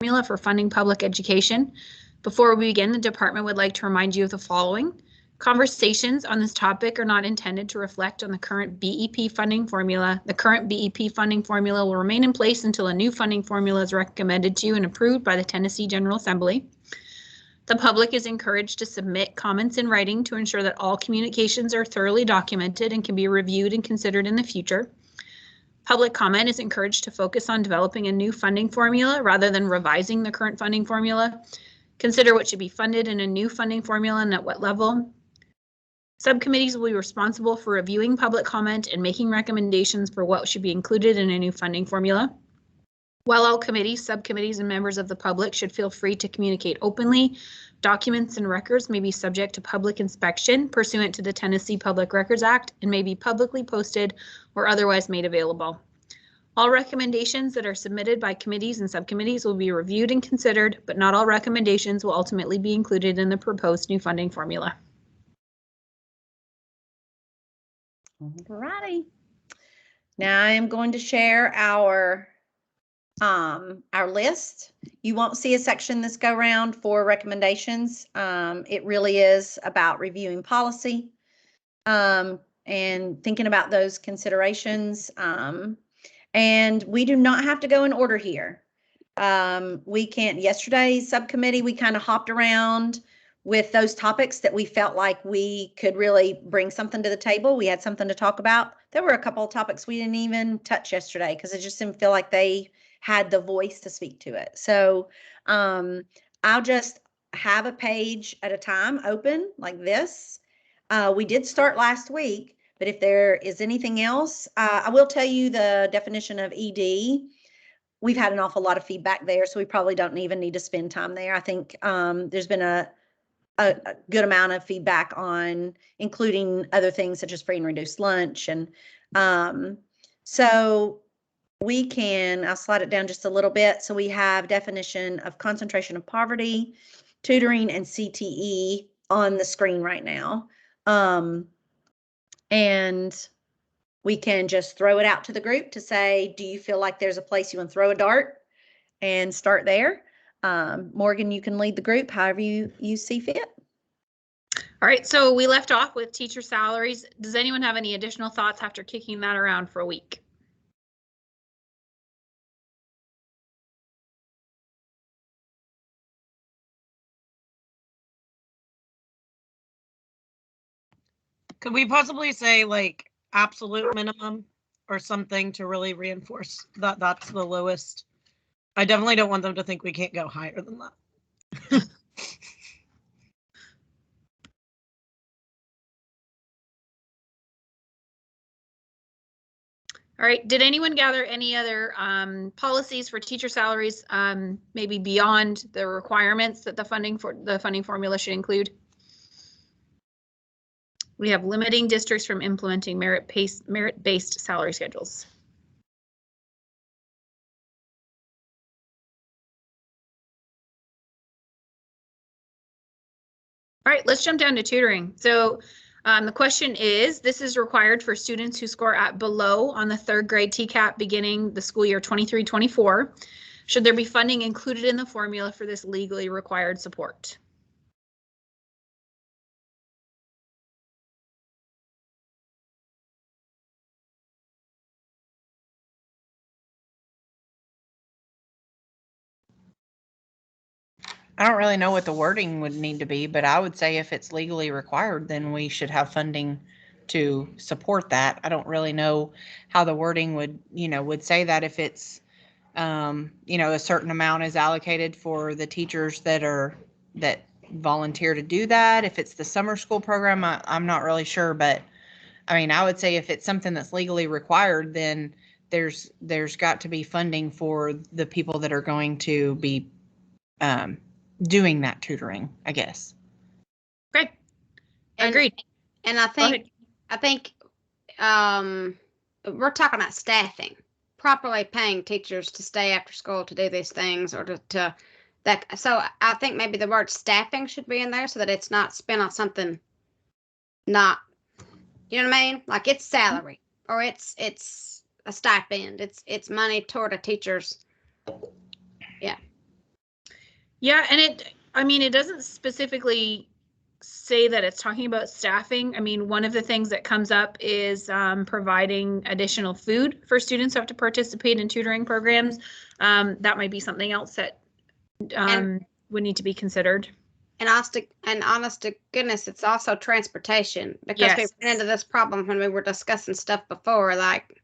formula for funding public education. Before we begin, the department would like to remind you of the following. Conversations on this topic are not intended to reflect on the current BEP funding formula. The current BEP funding formula will remain in place until a new funding formula is recommended to and approved by the Tennessee General Assembly. The public is encouraged to submit comments in writing to ensure that all communications are thoroughly documented and can be reviewed and considered in the future. Public comment is encouraged to focus on developing a new funding formula rather than revising the current funding formula. Consider what should be funded in a new funding formula and at what level. Subcommittees will be responsible for reviewing public comment and making recommendations for what should be included in a new funding formula. While all committees, subcommittees, and members of the public should feel free to communicate openly, documents and records may be subject to public inspection pursuant to the Tennessee Public Records Act and may be publicly posted or otherwise made available. All recommendations that are submitted by committees and subcommittees will be reviewed and considered, but not all recommendations will ultimately be included in the proposed new funding formula. Alrighty. Now I am going to share our list. You won't see a section this go round for recommendations. It really is about reviewing policy and thinking about those considerations. And we do not have to go in order here. We can't. Yesterday's subcommittee, we kind of hopped around with those topics that we felt like we could really bring something to the table. We had something to talk about. There were a couple of topics we didn't even touch yesterday because it just didn't feel like they had the voice to speak to it. So I'll just have a page at a time open like this. We did start last week, but if there is anything else, I will tell you the definition of ED. We've had an awful lot of feedback there, so we probably don't even need to spend time there. I think there's been a good amount of feedback on including other things such as free and reduced lunch. And so we can, I'll slide it down just a little bit. So we have definition of concentration of poverty, tutoring, and CTE on the screen right now. And we can just throw it out to the group to say, do you feel like there's a place you want to throw a dart and start there? Morgan, you can lead the group however you see fit. All right, so we left off with teacher salaries. Does anyone have any additional thoughts after kicking that around for a week? Could we possibly say like absolute minimum or something to really reinforce that that's the lowest? I definitely don't want them to think we can't go higher than that. All right, did anyone gather any other policies for teacher salaries, maybe beyond the requirements that the funding formula should include? We have limiting districts from implementing merit-based salary schedules. All right, let's jump down to tutoring. So the question is, this is required for students who score at below on the 3rd grade TCAP beginning the school year 23-24. Should there be funding included in the formula for this legally required support? I don't really know what the wording would need to be, but I would say if it's legally required, then we should have funding to support that. I don't really know how the wording would say that if it's, a certain amount is allocated for the teachers that volunteer to do that. If it's the summer school program, I'm not really sure, but I mean, I would say if it's something that's legally required, then there's got to be funding for the people that are going to be, doing that tutoring, I guess. Great. Agreed. And I think we're talking about staffing, properly paying teachers to stay after school to do these things or to that. So I think maybe the word staffing should be in there so that it's not spent on something not, you know what I mean? Like it's salary or it's a stipend. It's money toward a teacher's. Yeah. Yeah, and it doesn't specifically say that it's talking about staffing. I mean, one of the things that comes up is providing additional food for students who have to participate in tutoring programs. That might be something else that would need to be considered. And honest to goodness, it's also transportation, because Yes. we ran into this problem when we were discussing stuff before. Like,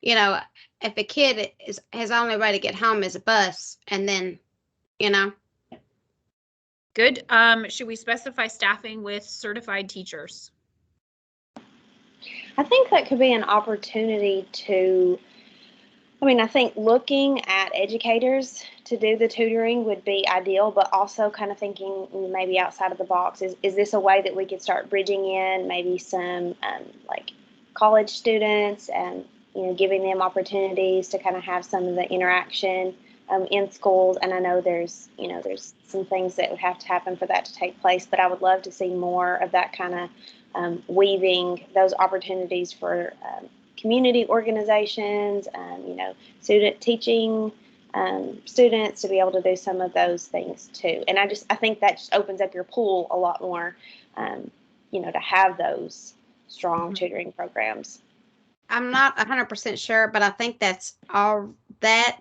you know, if a kid is his only way to get home is a bus, and then, you know. Good. Should we specify staffing with certified teachers? I think that could be an opportunity to, I think looking at educators to do the tutoring would be ideal, but also kind of thinking maybe outside of the box. Is this a way that we could start bridging in maybe some like college students and, giving them opportunities to kind of have some of the interaction in schools? And I know there's some things that would have to happen for that to take place, but I would love to see more of that kind of weaving those opportunities for community organizations, student teaching students to be able to do some of those things too. And I think that just opens up your pool a lot more, to have those strong tutoring programs. I'm not 100% sure, but I think that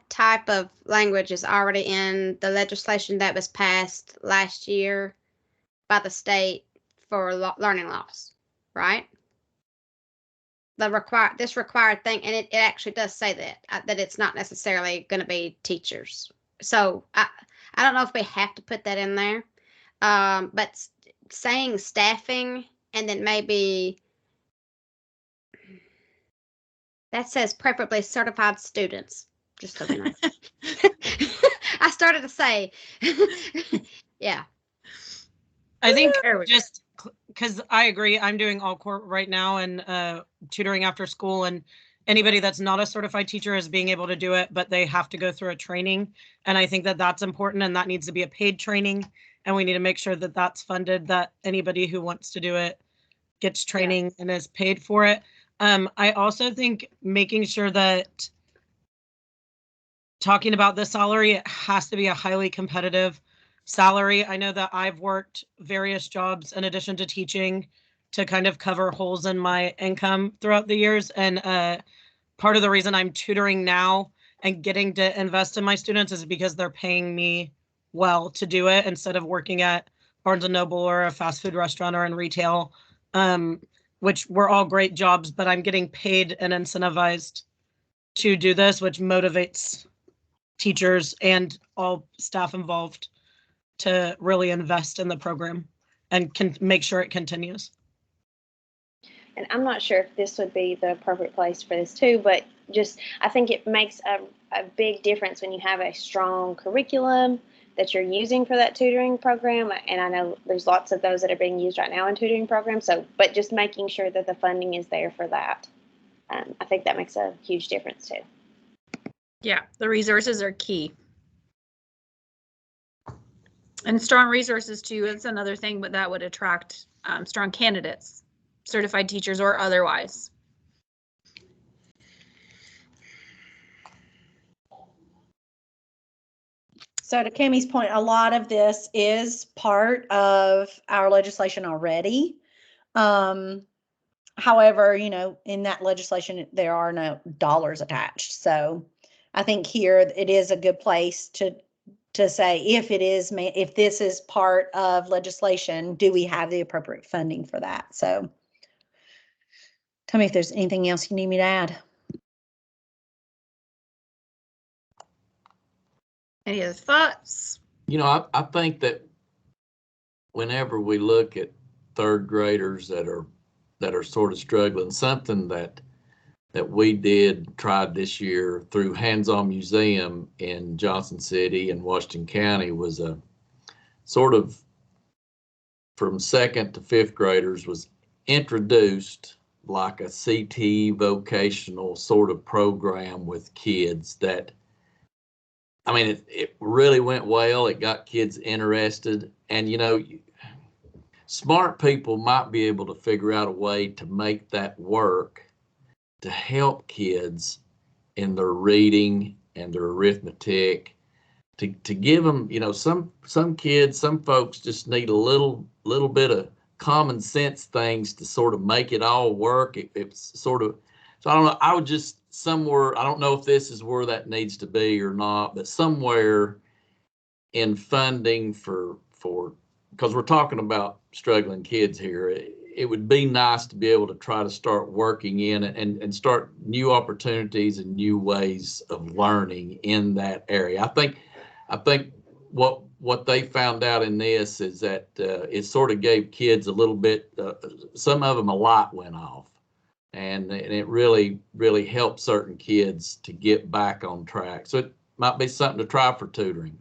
type of language is already in the legislation that was passed last year by the state for learning loss, right? This required thing, and it actually does say that it's not necessarily going to be teachers. So I don't know if we have to put that in there, but saying staffing and then maybe that says preferably certified students, just so we know. I started to say, yeah. I think just because I agree, I'm doing all court right now and tutoring after school, and anybody that's not a certified teacher is being able to do it, but they have to go through a training. And I think that that's important, and that needs to be a paid training. And we need to make sure that that's funded, that anybody who wants to do it gets training and is paid for it. I also think making sure that talking about the salary, it has to be a highly competitive salary. I know that I've worked various jobs in addition to teaching to kind of cover holes in my income throughout the years. And part of the reason I'm tutoring now and getting to invest in my students is because they're paying me well to do it instead of working at Barnes & Noble or a fast food restaurant or in retail, which were all great jobs, but I'm getting paid and incentivized to do this, which motivates teachers and all staff involved to really invest in the program and can make sure it continues. And I'm not sure if this would be the appropriate place for this too, but just I think it makes a big difference when you have a strong curriculum that you're using for that tutoring program. And I know there's lots of those that are being used right now in tutoring programs. So, but just making sure that the funding is there for that. I think that makes a huge difference too. Yeah, the resources are key. And strong resources too, it's another thing, but that would attract strong candidates, certified teachers or otherwise. So to Cammie's point, a lot of this is part of our legislation already. However, in that legislation, there are no dollars attached. So I think here it is a good place to say if this is part of legislation, do we have the appropriate funding for that? So tell me if there's anything else you need me to add. Any other thoughts? I think that whenever we look at third graders that are sort of struggling, something that we tried this year through Hands-On Museum in Johnson City and Washington County was a sort of from 2nd to 5th graders was introduced like a CTE vocational sort of program with kids that, it really went well. It got kids interested, and smart people might be able to figure out a way to make that work to help kids in their reading and their arithmetic, to give them, some kids, some folks just need a little bit of common sense things to sort of make it all work. It's sort of, so I don't know, I would just somewhere, I don't know if this is where that needs to be or not, but somewhere in funding because we're talking about struggling kids here, it would be nice to be able to try to start working in and start new opportunities and new ways of learning in that area. I think what they found out in this is that it sort of gave kids a little bit, some of them a light went off, and it really helped certain kids to get back on track. So it might be something to try for tutoring.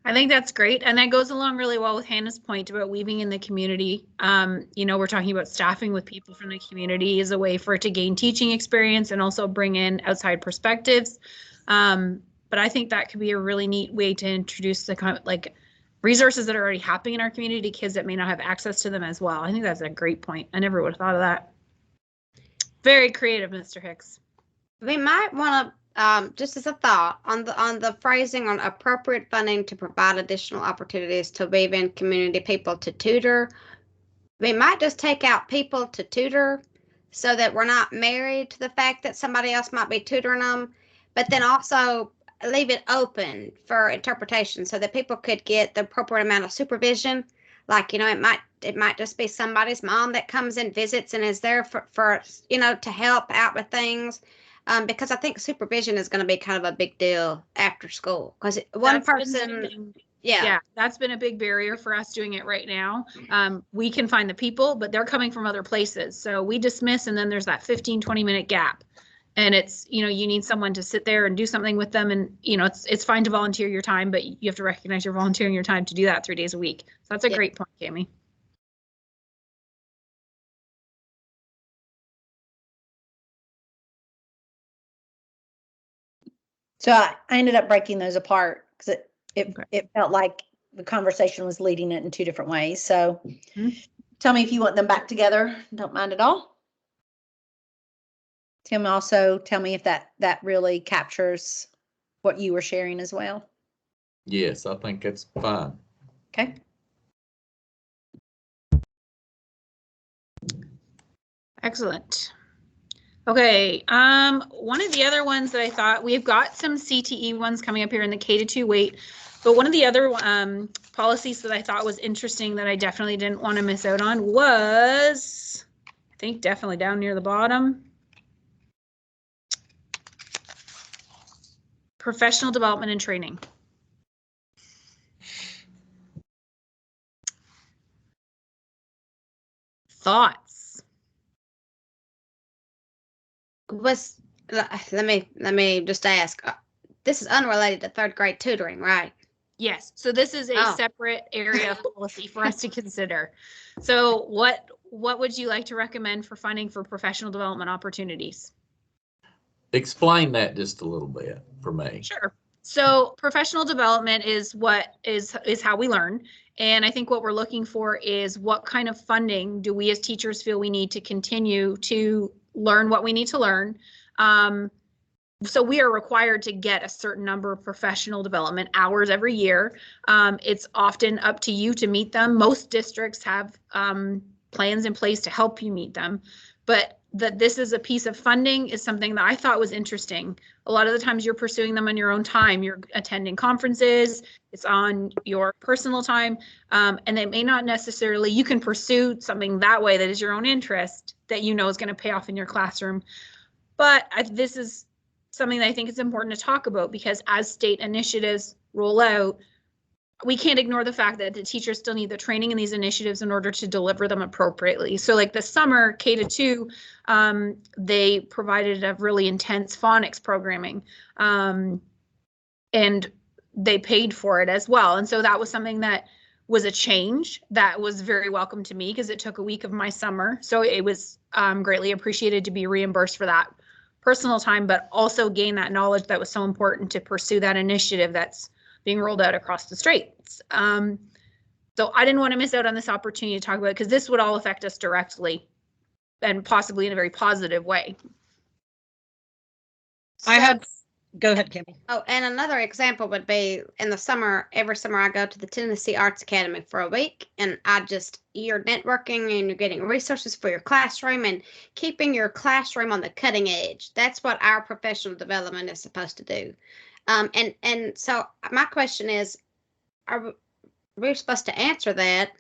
I think that's great. And that goes along really well with Hannah's point about weaving in the community. We're talking about staffing with people from the community as a way for it to gain teaching experience and also bring in outside perspectives. But I think that could be a really neat way to introduce the kind of like resources that are already happening in our community to kids that may not have access to them as well. I think that's a great point. I never would have thought of that. Very creative, Mr. Hicks. We might want to, just as a thought, on the phrasing on appropriate funding to provide additional opportunities to weave in community people to tutor. We might just take out people to tutor so that we're not married to the fact that somebody else might be tutoring them, but then also leave it open for interpretation so that people could get the appropriate amount of supervision. Like, it might just be somebody's mom that comes and visits and is there for to help out with things. Because I think supervision is going to be kind of a big deal after school. Because one person, yeah, that's been a big barrier for us doing it right now. We can find the people, but they're coming from other places. So we dismiss, and then there's that 15-20 minute gap. And it's, you need someone to sit there and do something with them. And, it's fine to volunteer your time, but you have to recognize you're volunteering your time to do that 3 days a week. So that's a great point, Cami. So I ended up breaking those apart because it felt like the conversation was leading it in two different ways. So Tell me if you want them back together. Don't mind at all. Tim, also tell me if that really captures what you were sharing as well. Yes, I think that's fine. Okay. Excellent. Okay, one of the other ones that I thought, we've got some CTE ones coming up here in the K-2 weight, but one of the other policies that I thought was interesting that I definitely didn't want to miss out on was, I think definitely down near the bottom, professional development and training. Thoughts? Let me just ask. This is unrelated to third grade tutoring, right? Yes. So this is a separate area of policy for us to consider. So what would you like to recommend for funding for professional development opportunities? Explain that just a little bit for me. Sure. So professional development is how we learn. And I think what we're looking for is what kind of funding do we as teachers feel we need to continue to learn what we need to learn. So we are required to get a certain number of professional development hours every year. It's often up to you to meet them. Most districts have plans in place to help you meet them, but that this is a piece of funding is something that I thought was interesting. A lot of the times you're pursuing them on your own time. You're attending conferences, it's on your personal time, and they may not necessarily, you can pursue something that way that is your own interest that you know is going to pay off in your classroom. But this is something that I think is important to talk about because as state initiatives roll out, we can't ignore the fact that the teachers still need the training in these initiatives in order to deliver them appropriately. So like this summer, K-2, they provided a really intense phonics programming and they paid for it as well. And so that was something that was a change that was very welcome to me because it took a week of my summer. So it was greatly appreciated to be reimbursed for that personal time, but also gain that knowledge that was so important to pursue that initiative that's being rolled out across the states. So I didn't want to miss out on this opportunity to talk about it because this would all affect us directly and possibly in a very positive way. I had Go ahead, Campbell. Oh, and another example would be in the summer, every summer I go to the Tennessee Arts Academy for a week, and you're networking and you're getting resources for your classroom and keeping your classroom on the cutting edge. That's what our professional development is supposed to do. And so my question is, are we supposed to answer that?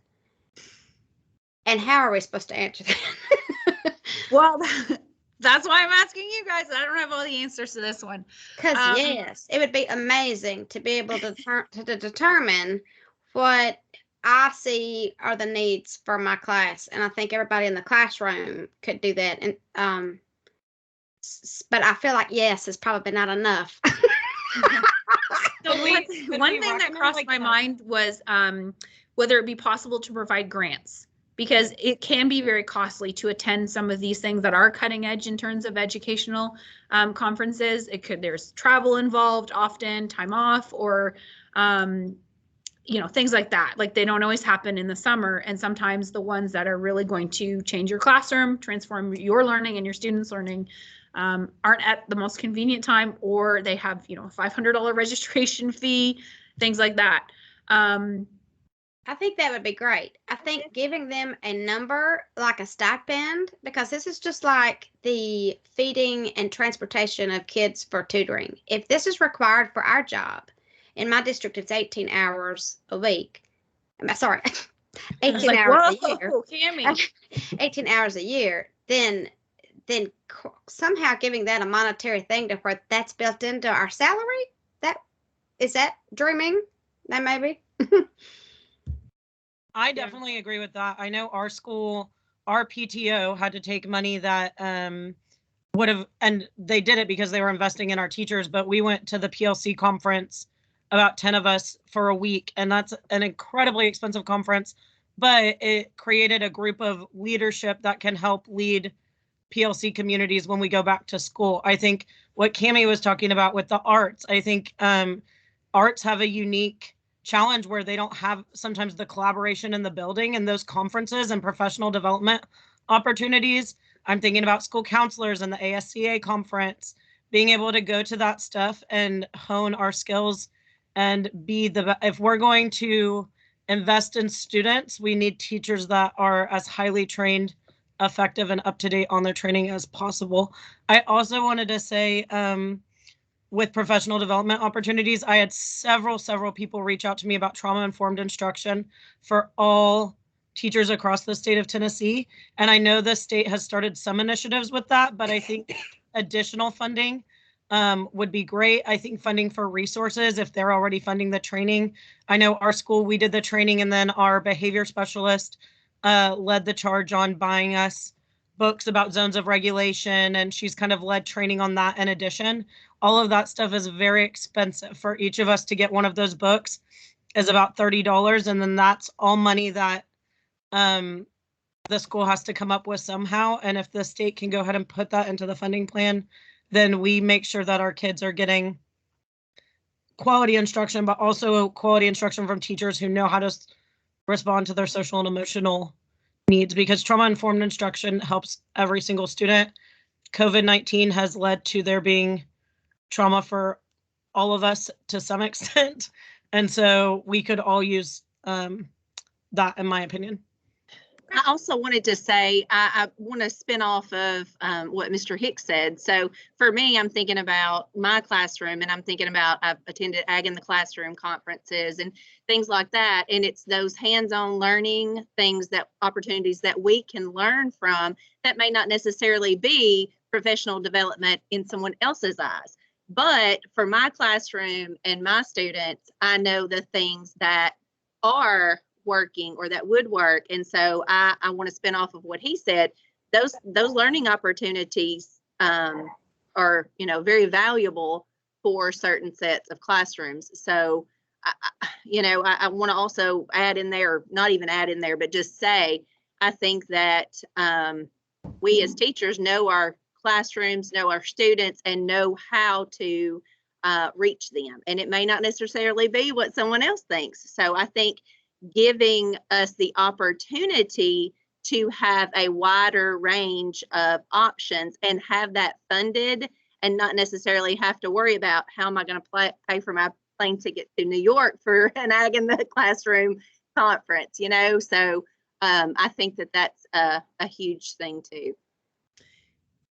And how are we supposed to answer that? Well, that's why I'm asking you guys. I don't have all the answers to this one. Because yes, it would be amazing to be able to determine what I see are the needs for my class, and I think everybody in the classroom could do that. And but I feel like yes is probably not enough. So one thing that crossed my mind was whether it be possible to provide grants, because it can be very costly to attend some of these things that are cutting edge in terms of educational conferences. There's travel involved, often time off, or things like that. Like, they don't always happen in the summer, and sometimes the ones that are really going to change your classroom, transform your learning and your students' learning, aren't at the most convenient time, or they have a $500 registration fee, things like that. I think that would be great. I think giving them a number, like a stipend, because this is just like the feeding and transportation of kids for tutoring. If this is required for our job, in my district, it's 18 hours a week. Sorry, 18 hours a year. Cammy. 18 hours a year, then somehow giving that a monetary thing to where that's built into our salary, is that dreaming? That maybe. I definitely agree with that. I know our school, our PTO had to take money that would have, and they did it because they were investing in our teachers, but we went to the PLC conference, about 10 of us, for a week, and that's an incredibly expensive conference, but it created a group of leadership that can help lead PLC communities when we go back to school. I think what Cammie was talking about with the arts, I think arts have a unique challenge where they don't have sometimes the collaboration in the building and those conferences and professional development opportunities. I'm thinking about school counselors and the ASCA conference, being able to go to that stuff and hone our skills and if we're going to invest in students, we need teachers that are as highly trained, effective, and up to date on their training as possible. I also wanted to say, with professional development opportunities, I had several people reach out to me about trauma-informed instruction for all teachers across the state of Tennessee. And I know the state has started some initiatives with that, but I think additional funding would be great. I think funding for resources, if they're already funding the training. I know our school, we did the training, and then our behavior specialist led the charge on buying us books about zones of regulation, and she's kind of led training on that in addition. All of that stuff is very expensive. For each of us to get one of those books is about $30, and then that's all money that the school has to come up with somehow. And if the state can go ahead and put that into the funding plan, then we make sure that our kids are getting quality instruction, but also quality instruction from teachers who know how to respond to their social and emotional needs, because trauma-informed instruction helps every single student. COVID-19 has led to there being trauma for all of us to some extent. And so we could all use that, in my opinion. I also wanted to say, I want to spin off of what Mr. Hicks said. So for me, I'm thinking about my classroom, and I'm thinking about, I've attended Ag in the Classroom conferences and things like that. And it's those hands-on learning things, that opportunities that we can learn from, that may not necessarily be professional development in someone else's eyes. But for my classroom and my students, I know the things that are working or that would work. And so I want to spin off of what he said. Those learning opportunities are, very valuable for certain sets of classrooms. So, I want to also add in there, not even add in there, but just say, I think that we as teachers know our classrooms, know our students, and know how to reach them. And it may not necessarily be what someone else thinks. So I think giving us the opportunity to have a wider range of options and have that funded and not necessarily have to worry about how am I going to pay for my plane ticket to New York for an Ag in the Classroom conference, you know? So I think that that's a huge thing too.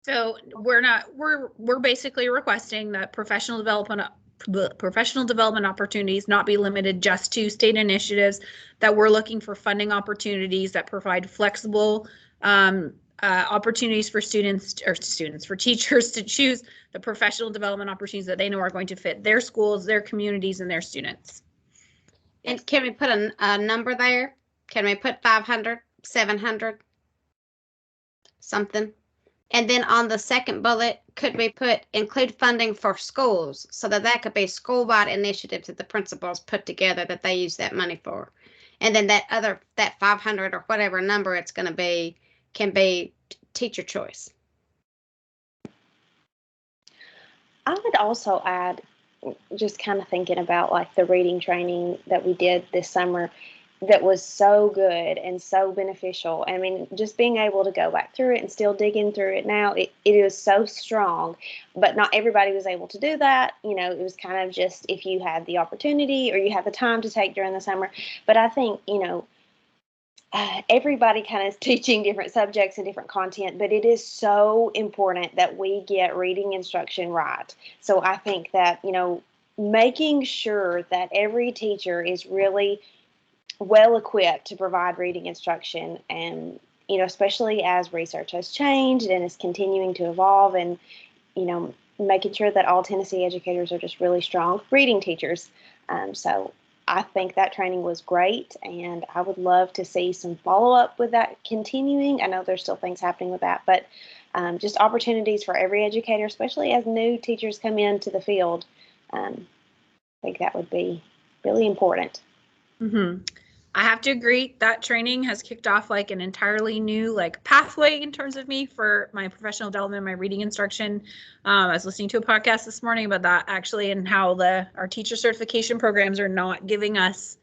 So we're basically requesting that professional development opportunities not be limited just to state initiatives, that we're looking for funding opportunities that provide flexible opportunities for for teachers to choose the professional development opportunities that they know are going to fit their schools, their communities, and their students. And can we put a number there? Can we put 500, 700, something? And then on the second bullet, could we put include funding for schools, so that could be school-wide initiatives that the principals put together that they use that money for. And then that 500 or whatever number it's going to be can be teacher choice. I would also add, just kind of thinking about like the reading training that we did this summer, that was so good and so beneficial. I mean, just being able to go back through it and still digging through it now, it is so strong, but not everybody was able to do that. You know, it was kind of just if you had the opportunity or you had the time to take during the summer. But I think, you know, everybody kind of is teaching different subjects and different content, but it is so important that we get reading instruction right. So I think that, you know, making sure that every teacher is really well equipped to provide reading instruction, and, you know, especially as research has changed and is continuing to evolve, and, you know, making sure that all Tennessee educators are just really strong reading teachers. So I think that training was great, and I would love to see some follow-up with that continuing. I know there's still things happening with that, but just opportunities for every educator, especially as new teachers come into the field. I think that would be really important. Mm-hmm. I have to agree that training has kicked off like an entirely new like pathway in terms of me for my professional development, my reading instruction. I was listening to a podcast this morning about that actually, and how our teacher certification programs are not giving us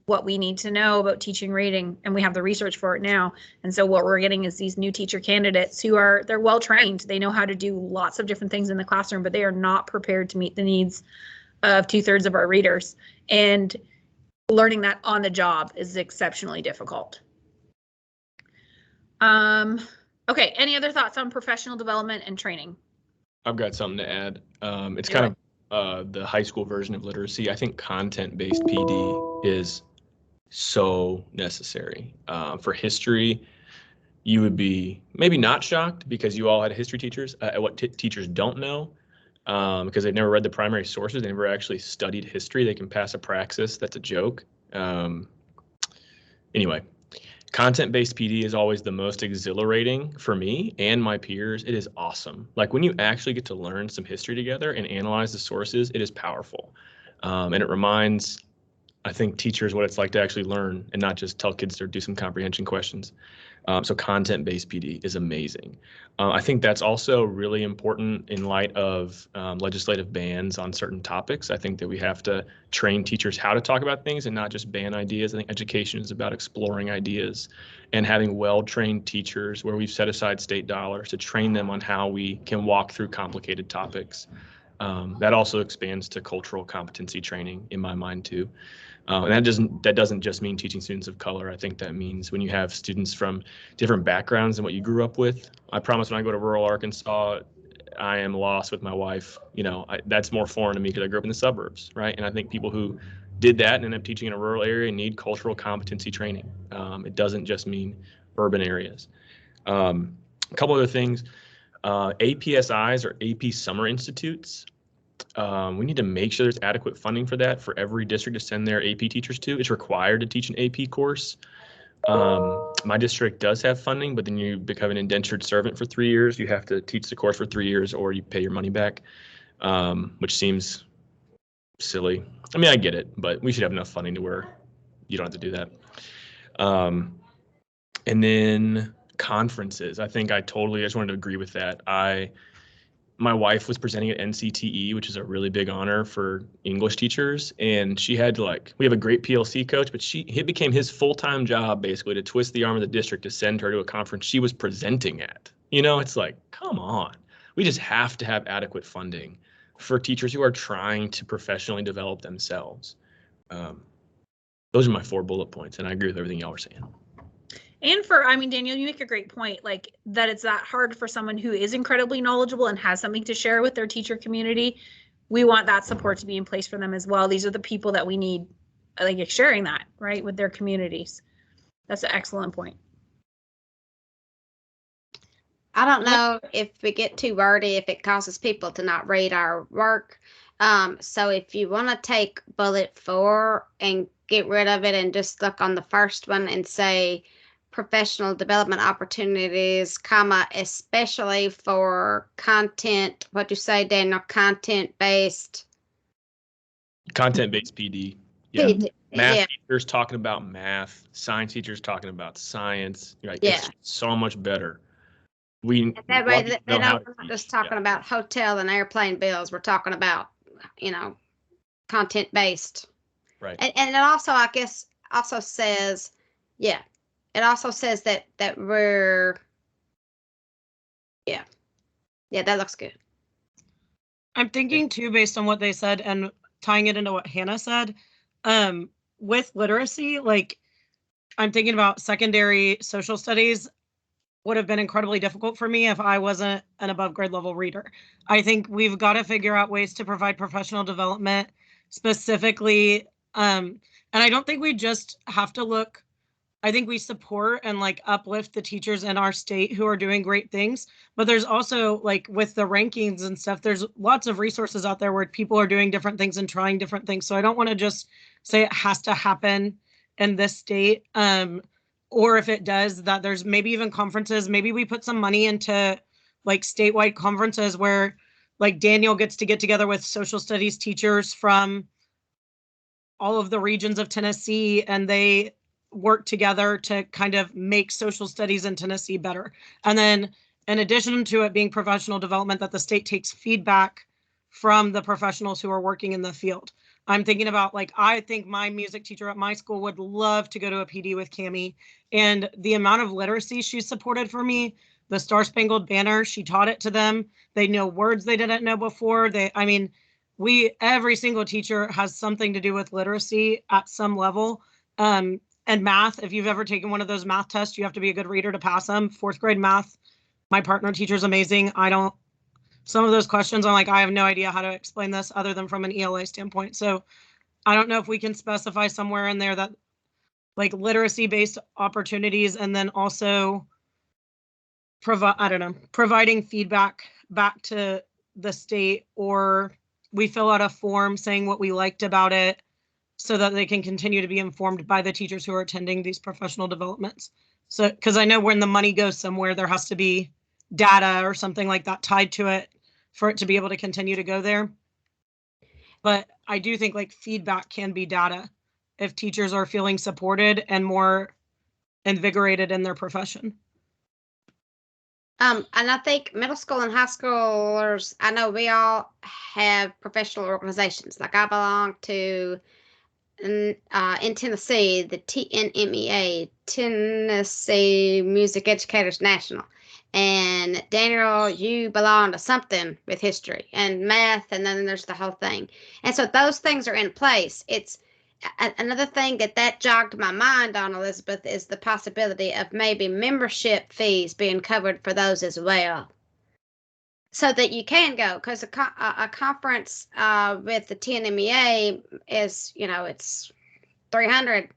what we need to know about teaching reading, and we have the research for it now. And so what we're getting is these new teacher candidates who they're well trained. They know how to do lots of different things in the classroom, but they are not prepared to meet the needs of 2/3 of our readers. And learning that on the job is exceptionally difficult. Okay, any other thoughts on professional development and training? I've got something to add. It's kind of the high school version of literacy. I think content-based PD is so necessary. For history, you would be maybe not shocked because you all had history teachers at what teachers don't know. Because they've never read the primary sources, they never actually studied history. They can pass a praxis. That's a joke. Anyway, content-based PD is always the most exhilarating for me and my peers. It is awesome. Like when you actually get to learn some history together and analyze the sources, it is powerful. And it reminds, I think, teachers what it's like to actually learn and not just tell kids to do some comprehension questions. So content-based PD is amazing. I think that's also really important in light of legislative bans on certain topics. I think that we have to train teachers how to talk about things and not just ban ideas. I think education is about exploring ideas and having well-trained teachers where we've set aside state dollars to train them on how we can walk through complicated topics. That also expands to cultural competency training in my mind too. And that doesn't just mean teaching students of color. I think that means when you have students from different backgrounds than what you grew up with. I promise when I go to rural Arkansas, I am lost with my wife. You know, that's more foreign to me because I grew up in the suburbs, right? And I think people who did that and end up teaching in a rural area need cultural competency training. It doesn't just mean urban areas. A couple other things. APSIs or AP Summer Institutes. We need to make sure there's adequate funding for that for every district to send their AP teachers to. It's required to teach an AP course. My district does have funding, but then you become an indentured servant for 3 years. You have to teach the course for 3 years or you pay your money back, which seems silly. I mean, I get it, but we should have enough funding to where you don't have to do that. And then conferences. I just wanted to agree with that. My wife was presenting at NCTE, which is a really big honor for English teachers. And she had to we have a great PLC coach, but it became his full-time job basically to twist the arm of the district to send her to a conference she was presenting at. You know, it's like, come on. We just have to have adequate funding for teachers who are trying to professionally develop themselves. Those are my 4 bullet points, and I agree with everything y'all were saying. And I mean, Daniel, you make a great point, like that it's that hard for someone who is incredibly knowledgeable and has something to share with their teacher community. We want that support to be in place for them as well. These are the people that we need, like sharing that, right, with their communities. That's an excellent point. I don't know if we get too wordy, if it causes people to not read our work. So if you want to take bullet 4 and get rid of it and just look on the first one and say professional development opportunities, comma, especially for content, what'd you say, Daniel, content-based PD. Yeah. PD. Math Yeah. teachers talking about math, science teachers talking about science. Like, Yeah. it's so much better. And that way want they to know know how we're to not teach. just talking about hotel and airplane bills. We're talking about, content-based. Right. And it also, I guess, also says, yeah, it also says that we're, yeah, that looks good. I'm thinking too, based on what they said and tying it into what Hannah said, with literacy, like I'm thinking about secondary social studies would have been incredibly difficult for me if I wasn't an above grade level reader. I think we've got to figure out ways to provide professional development specifically. And I don't think we just have to look, I think we support and like uplift the teachers in our state who are doing great things. But there's also like with the rankings and stuff, there's lots of resources out there where people are doing different things and trying different things. So I don't want to just say it has to happen in this state. Or if it does, that there's maybe even conferences, maybe we put some money into like statewide conferences where like Daniel gets to get together with social studies teachers from all of the regions of Tennessee, and they work together to kind of make social studies in Tennessee better. And then in addition to it being professional development, that the state takes feedback from the professionals who are working in the field. I'm thinking about like, I think my music teacher at my school would love to go to a PD with Cammie, and the amount of literacy she supported for me, the Star Spangled Banner, she taught it to them. They know words they didn't know before. Every single teacher has something to do with literacy at some level. And math, if you've ever taken one of those math tests, you have to be a good reader to pass them. 4th grade math, my partner teacher's amazing. Some of those questions, I'm like, I have no idea how to explain this other than from an ELA standpoint. So I don't know if we can specify somewhere in there that like literacy-based opportunities, and then also providing feedback back to the state, or we fill out a form saying what we liked about it so that they can continue to be informed by the teachers who are attending these professional developments. So, because I know when the money goes somewhere, there has to be data or something like that tied to it for it to be able to continue to go there. But I do think like feedback can be data if teachers are feeling supported and more invigorated in their profession. And I think middle school and high schoolers, I know we all have professional organizations. Like I belong to, in Tennessee, the TNMEA, Tennessee Music Educators National. And Daniel, you belong to something with history and math, and then there's the whole thing. And so those things are in place. It's another thing that jogged my mind on, Elizabeth, is the possibility of maybe membership fees being covered for those as well, so that you can go, because a conference with the TNMEA is, it's $300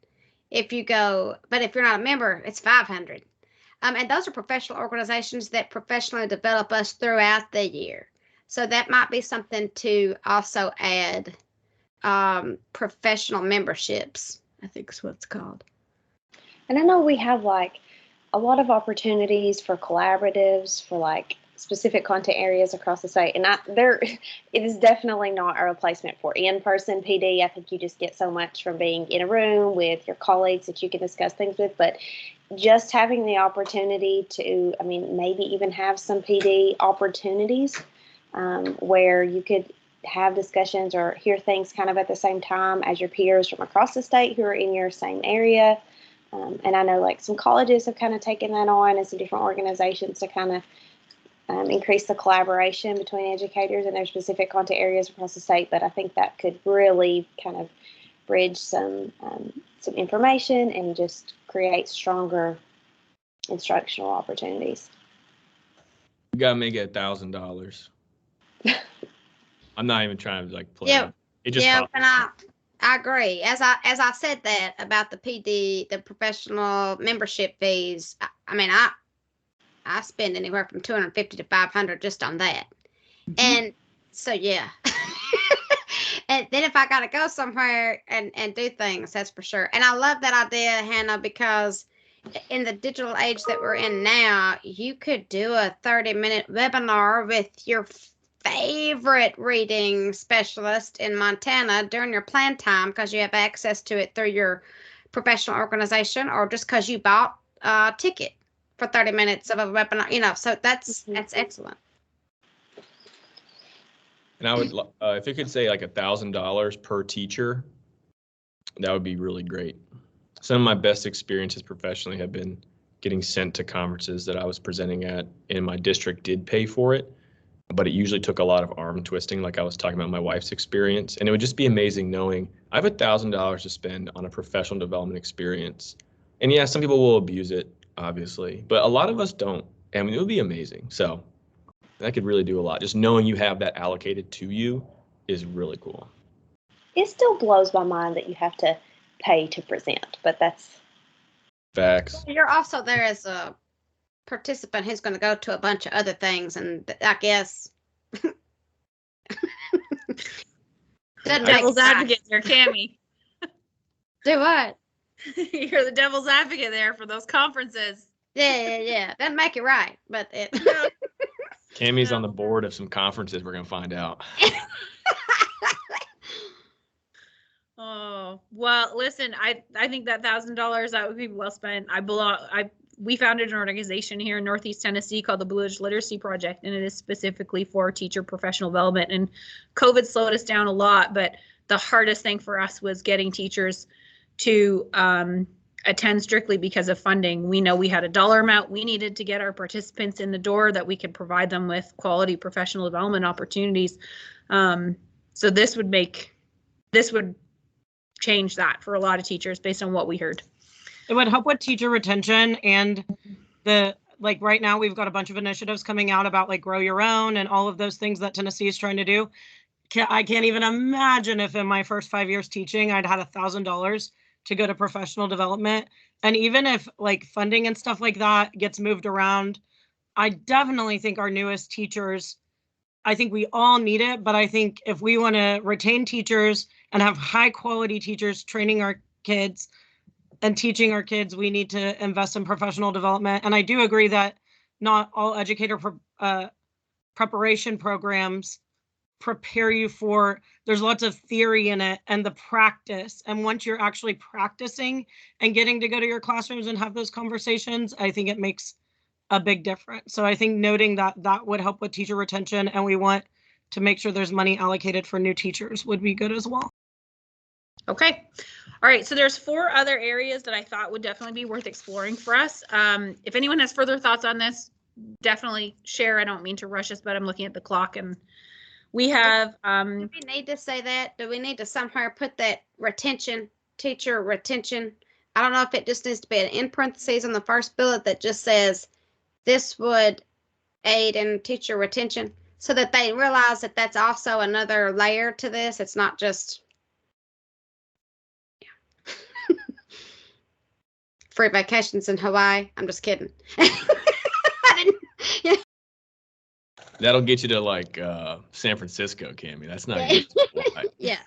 if you go, but if you're not a member, it's $500. And those are professional organizations that professionally develop us throughout the year. So that might be something to also add, professional memberships, I think is what it's called. And I know we have like a lot of opportunities for collaboratives for like specific content areas across the state. And it is definitely not a replacement for in-person PD. I think you just get so much from being in a room with your colleagues that you can discuss things with. But just having the opportunity to, maybe even have some PD opportunities where you could have discussions or hear things kind of at the same time as your peers from across the state who are in your same area. And I know like some colleges have kind of taken that on, and some different organizations to kind of increase the collaboration between educators and their specific content areas across the state. But I think that could really kind of bridge some information and just create stronger instructional opportunities. You gotta make it $1,000. I'm not even trying to like play. Yeah. It just Yeah, popped. and I agree. As I said that about the PD, the professional membership fees. I mean, I spend anywhere from $250 to $500 just on that, and so yeah. And then if I gotta go somewhere and do things, that's for sure. And I love that idea, Hannah, because in the digital age that we're in now, you could do a 30-minute webinar with your favorite reading specialist in Montana during your plan time because you have access to it through your professional organization, or just because you bought a ticket for 30 minutes of a webinar, so that's excellent. And I would, if it could say like $1,000 per teacher, that would be really great. Some of my best experiences professionally have been getting sent to conferences that I was presenting at, and my district did pay for it, but it usually took a lot of arm twisting, like I was talking about my wife's experience. And it would just be amazing knowing I have $1,000 to spend on a professional development experience. And yeah, some people will abuse it, obviously, but a lot of us don't. And it would be amazing. So that could really do a lot. Just knowing you have that allocated to you is really cool. It still blows my mind that you have to pay to present, but that's Facts. You're also there as a participant who's going to go to a bunch of other things, and I guess Devil's advocate there, Cammie. Do what? You're the devil's advocate there for those conferences. Yeah. Doesn't make it right, but it. Cammie's on the board of some conferences. We're gonna find out. Oh, well, listen, I think that $1,000, that would be well spent. We founded an organization here in Northeast Tennessee called the Blue Ridge Literacy Project, and it is specifically for teacher professional development. And COVID slowed us down a lot, but the hardest thing for us was getting teachers to attend strictly because of funding. We know we had a dollar amount we needed to get our participants in the door that we could provide them with quality professional development opportunities. So this would change that for a lot of teachers based on what we heard. It would help with teacher retention, and right now we've got a bunch of initiatives coming out about like grow your own and all of those things that Tennessee is trying to do. I can't even imagine if in my first 5 years teaching, I'd had $1,000 to go to professional development. And even if like funding and stuff like that gets moved around, I definitely think our newest teachers, I think we all need it, but I think if we want to retain teachers and have high quality teachers training our kids and teaching our kids, we need to invest in professional development. And I do agree that not all educator preparation programs prepare you for, there's lots of theory in it and the practice. And once you're actually practicing and getting to go to your classrooms and have those conversations, I think it makes a big difference. So I think noting that would help with teacher retention, and we want to make sure there's money allocated for new teachers would be good as well. Okay. All right. So there's 4 other areas that I thought would definitely be worth exploring for us. If anyone has further thoughts on this, definitely share. I don't mean to rush us, but I'm looking at the clock, and we have. Do we need to say that? Do we need to somewhere put that retention, teacher retention? I don't know if it just needs to be in parentheses on the first bullet that just says this would aid in teacher retention, so that they realize that that's also another layer to this. It's not just free vacations in Hawaii. I'm just kidding. I didn't. Yeah. That'll get you to like San Francisco, Cammie. That's not good. Yeah.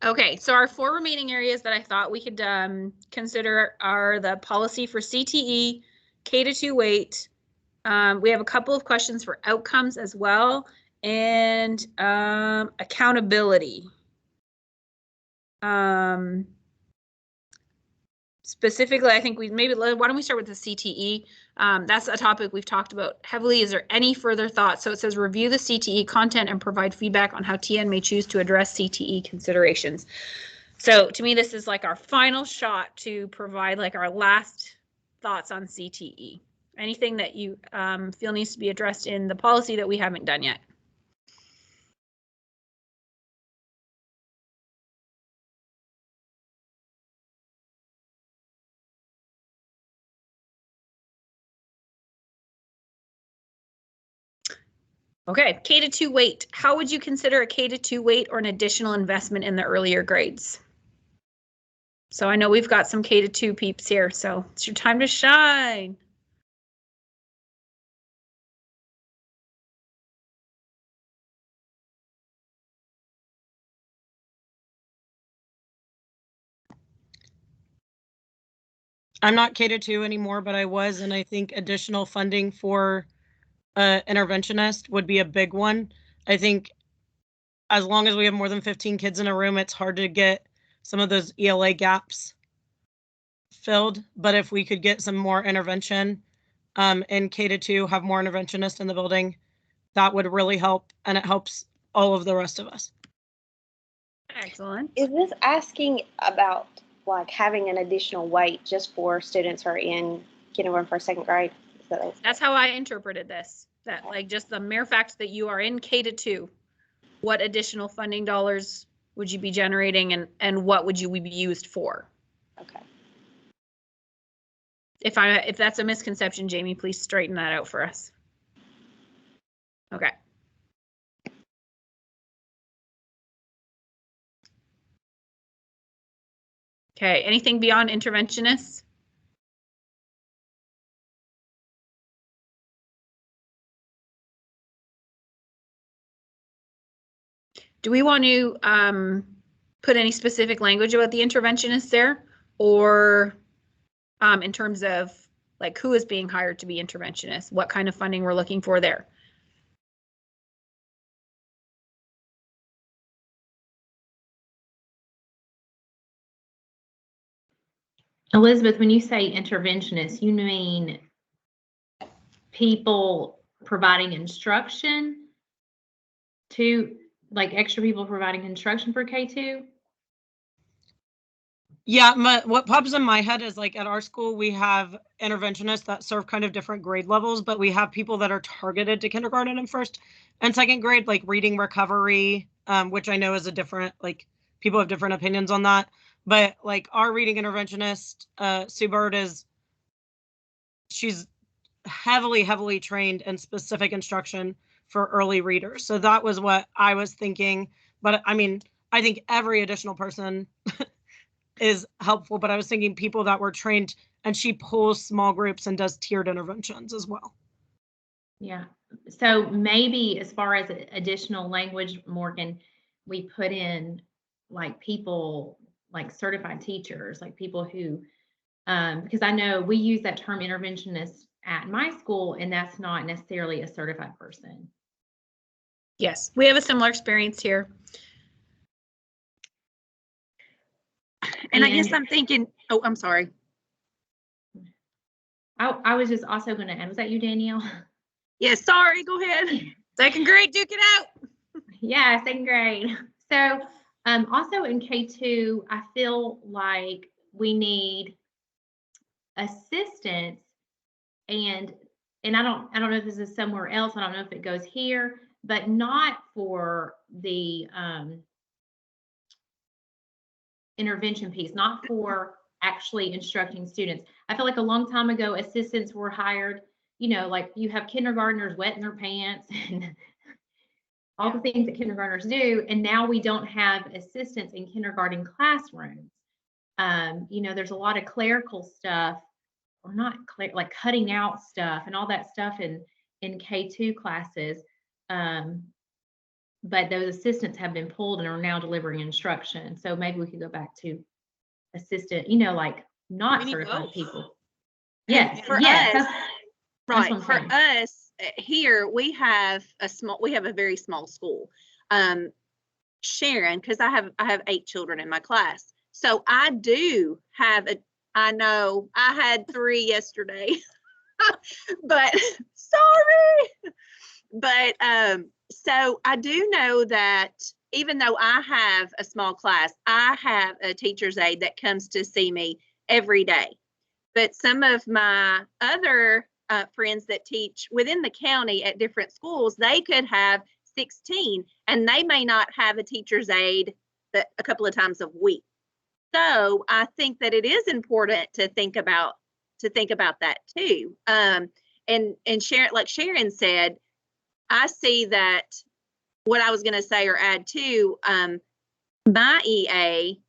Okay, so our 4 remaining areas that I thought we could consider are the policy for CTE, K-2 weight. We have a couple of questions for outcomes as well, and accountability. Specifically, I think why don't we start with the CTE? That's a topic we've talked about heavily. Is there any further thoughts? So it says review the CTE content and provide feedback on how TN may choose to address CTE considerations. So to me, this is like our final shot to provide like our last thoughts on CTE? Anything that you feel needs to be addressed in the policy that we haven't done yet? Okay, K-2 weight. How would you consider a K-2 weight or an additional investment in the earlier grades? So I know we've got some K-2 peeps here, so it's your time to shine. I'm not K-2 anymore, but I was, and I think additional funding for interventionist would be a big one. I think as long as we have more than 15 kids in a room, it's hard to get some of those ELA gaps filled. But if we could get some more intervention in K-2, have more interventionists in the building, that would really help, and it helps all of the rest of us. Excellent. Is this asking about like having an additional weight just for students who are in kindergarten, first, second grade? That's how I interpreted this. That like just the mere fact that you are in K-2, what additional funding dollars would you be generating, and what would you be used for? Okay. If that's a misconception, Jamie, please straighten that out for us. Okay. Okay, anything beyond interventionists? Do we want to put any specific language about the interventionists there, or in terms of like who is being hired to be interventionists, what kind of funding we're looking for there? Elizabeth, when you say interventionist, you mean people providing instruction to, like extra people providing instruction for K-2? Yeah, what pops in my head is like at our school, we have interventionists that serve kind of different grade levels, but we have people that are targeted to kindergarten and first and second grade, like reading recovery, which I know is a different, like people have different opinions on that. But like our reading interventionist, Sue Bird, she's heavily trained in specific instruction for early readers. So that was what I was thinking. But I mean, I think every additional person is helpful, but I was thinking people that were trained, and she pulls small groups and does tiered interventions as well. Yeah. So maybe as far as additional language, Morgan, we put in like people, like certified teachers, like people who, because I know we use that term interventionist at my school, and that's not necessarily a certified person. Yes, we have a similar experience here. And I guess I'm thinking, oh, I'm sorry. I was just also going to add, was that you, Danielle? Yeah, sorry, go ahead. Second grade, duke it out. Yeah, second grade. So also in K-2, I feel like we need assistance, and I don't know if this is somewhere else. I don't know if it goes here, but not for the intervention piece, not for actually instructing students. I feel like a long time ago, assistants were hired, you know, like you have kindergartners wetting their pants and all the things that kindergartners do. And now we don't have assistants in kindergarten classrooms. You know, there's a lot of clerical stuff, or not like cutting out stuff and all that stuff in K-2 classes. But those assistants have been pulled and are now delivering instruction. So maybe we could go back to assistant, you know, like not certified people. Yes, For yes. us, right. For us here, we have a very small school. Sharon, because I have 8 children in my class. So I do have I know I had 3 yesterday, but sorry. But so I do know that even though I have a small class, I have a teacher's aide that comes to see me every day. But some of my other friends that teach within the county at different schools, they could have 16, and they may not have a teacher's aide a couple of times a week. So I think that it is important to think about that too. And Sharon, like Sharon said, I see that what I was going to say or add too, my EA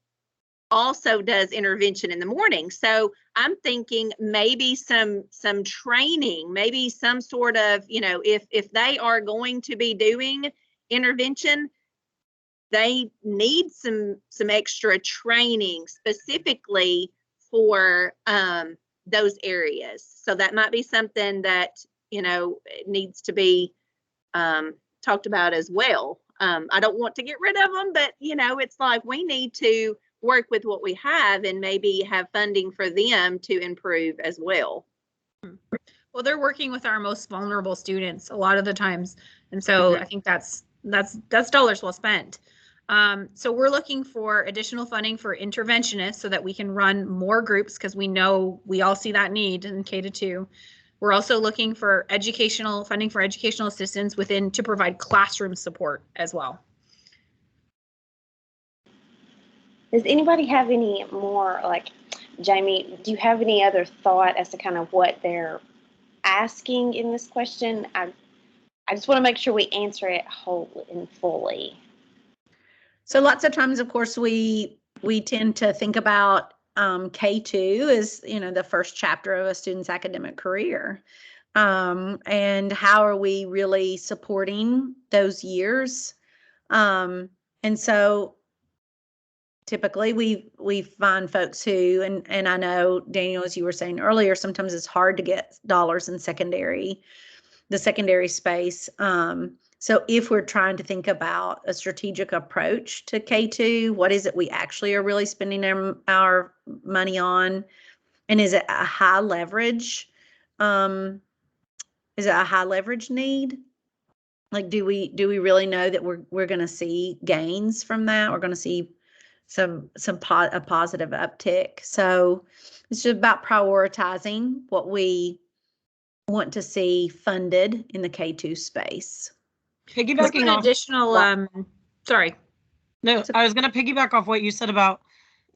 also does intervention in the morning. So I'm thinking maybe some training, maybe some sort of, if they are going to be doing intervention, they need some extra training specifically for those areas. So that might be something that, needs to be talked about as well. I don't want to get rid of them, but it's like we need to work with what we have and maybe have funding for them to improve as well. Well, they're working with our most vulnerable students a lot of the times. And so I think that's dollars well spent. So we're looking for additional funding for interventionists so that we can run more groups, because we know we all see that need in K-2. We're also looking for funding for educational assistants to provide classroom support as well. Does anybody have any more, like, Jamie, do you have any other thought as to kind of what they're asking in this question? I just want to make sure we answer it wholly and fully. So lots of times, of course, we tend to think about K-2 as, the first chapter of a student's academic career. And how are we really supporting those years? And so typically we find folks who, and I know, Daniel, as you were saying earlier, sometimes it's hard to get dollars in the secondary space. So if we're trying to think about a strategic approach to K-2, what is it we actually are really spending our money on? And is it a high leverage? Is it a high leverage need? Like, do we really know that we're going to see gains from that? We're going to see a positive uptick. So it's just about prioritizing what we want to see funded in the K-2 space. Piggybacking off additional, sorry. No, I was going to piggyback off what you said about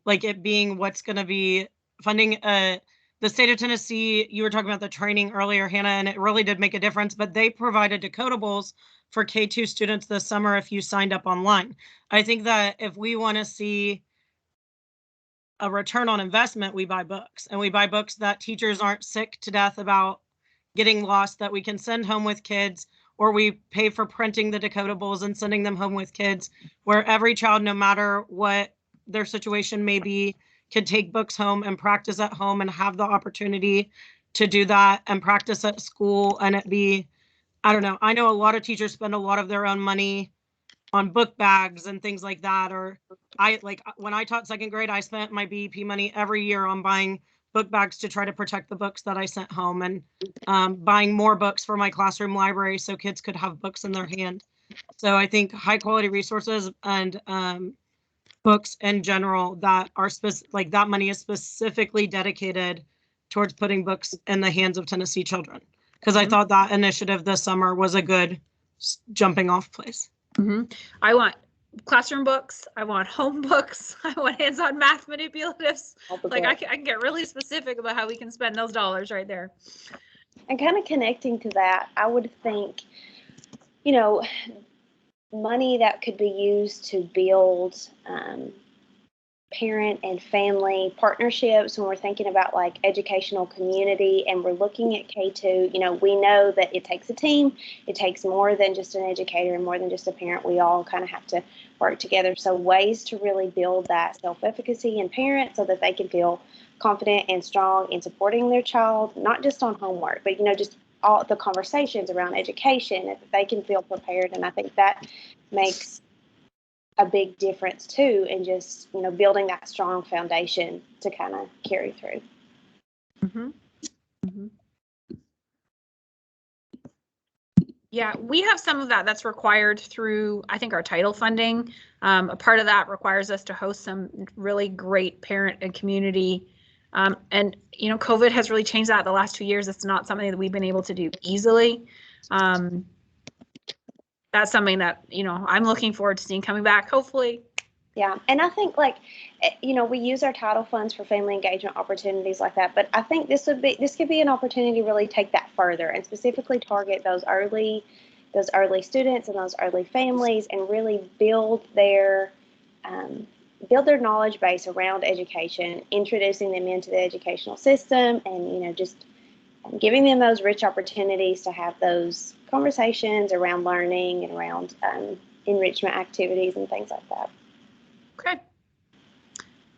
like it being what's going to be funding. The state of Tennessee, you were talking about the training earlier, Hannah, and it really did make a difference, but they provided decodables for K-2 students this summer if you signed up online. I think that if we want to see a return on investment, we buy books, and we buy books that teachers aren't sick to death about getting lost, that we can send home with kids, or we pay for printing the decodables and sending them home with kids, where every child, no matter what their situation may be, can take books home and practice at home and have the opportunity to do that and practice at school. And it be, I don't know, I know a lot of teachers spend a lot of their own money on book bags and things like that. Or when I taught second grade, I spent my BEP money every year on buying book bags to try to protect the books that I sent home, and buying more books for my classroom library so kids could have books in their hand. So I think high quality resources and books in general that are like that money is specifically dedicated towards putting books in the hands of Tennessee children. Because I thought that initiative this summer was a good jumping off place. I want classroom books. I want home books. I want hands-on math manipulatives. Like I can get really specific about how we can spend those dollars right there. And kind of connecting to that, I would think, money that could be used to build parent and family partnerships when we're thinking about like educational community and we're looking at K-2, we know that it takes a team. It takes more than just an educator and more than just a parent. We all kind of have to work together. So ways to really build that self-efficacy in parents so that they can feel confident and strong in supporting their child, not just on homework, but, just all the conversations around education, that they can feel prepared. And I think that makes a big difference too in just, building that strong foundation to kind of carry through. Yeah, we have some of that's required through, I think, our title funding. A part of that requires us to host some really great parent and community And, you know, COVID has really changed that the last 2 years. It's not something that we've been able to do easily. That's something that, you know, I'm looking forward to seeing coming back, hopefully. Yeah, and I think, like, you know, we use our title funds for family engagement opportunities like that, but I think this could be an opportunity to really take that further and specifically target those early students and those early families, and really build their knowledge base around education, introducing them into the educational system, and, you know, just giving them those rich opportunities to have those conversations around learning and around enrichment activities and things like that. Okay.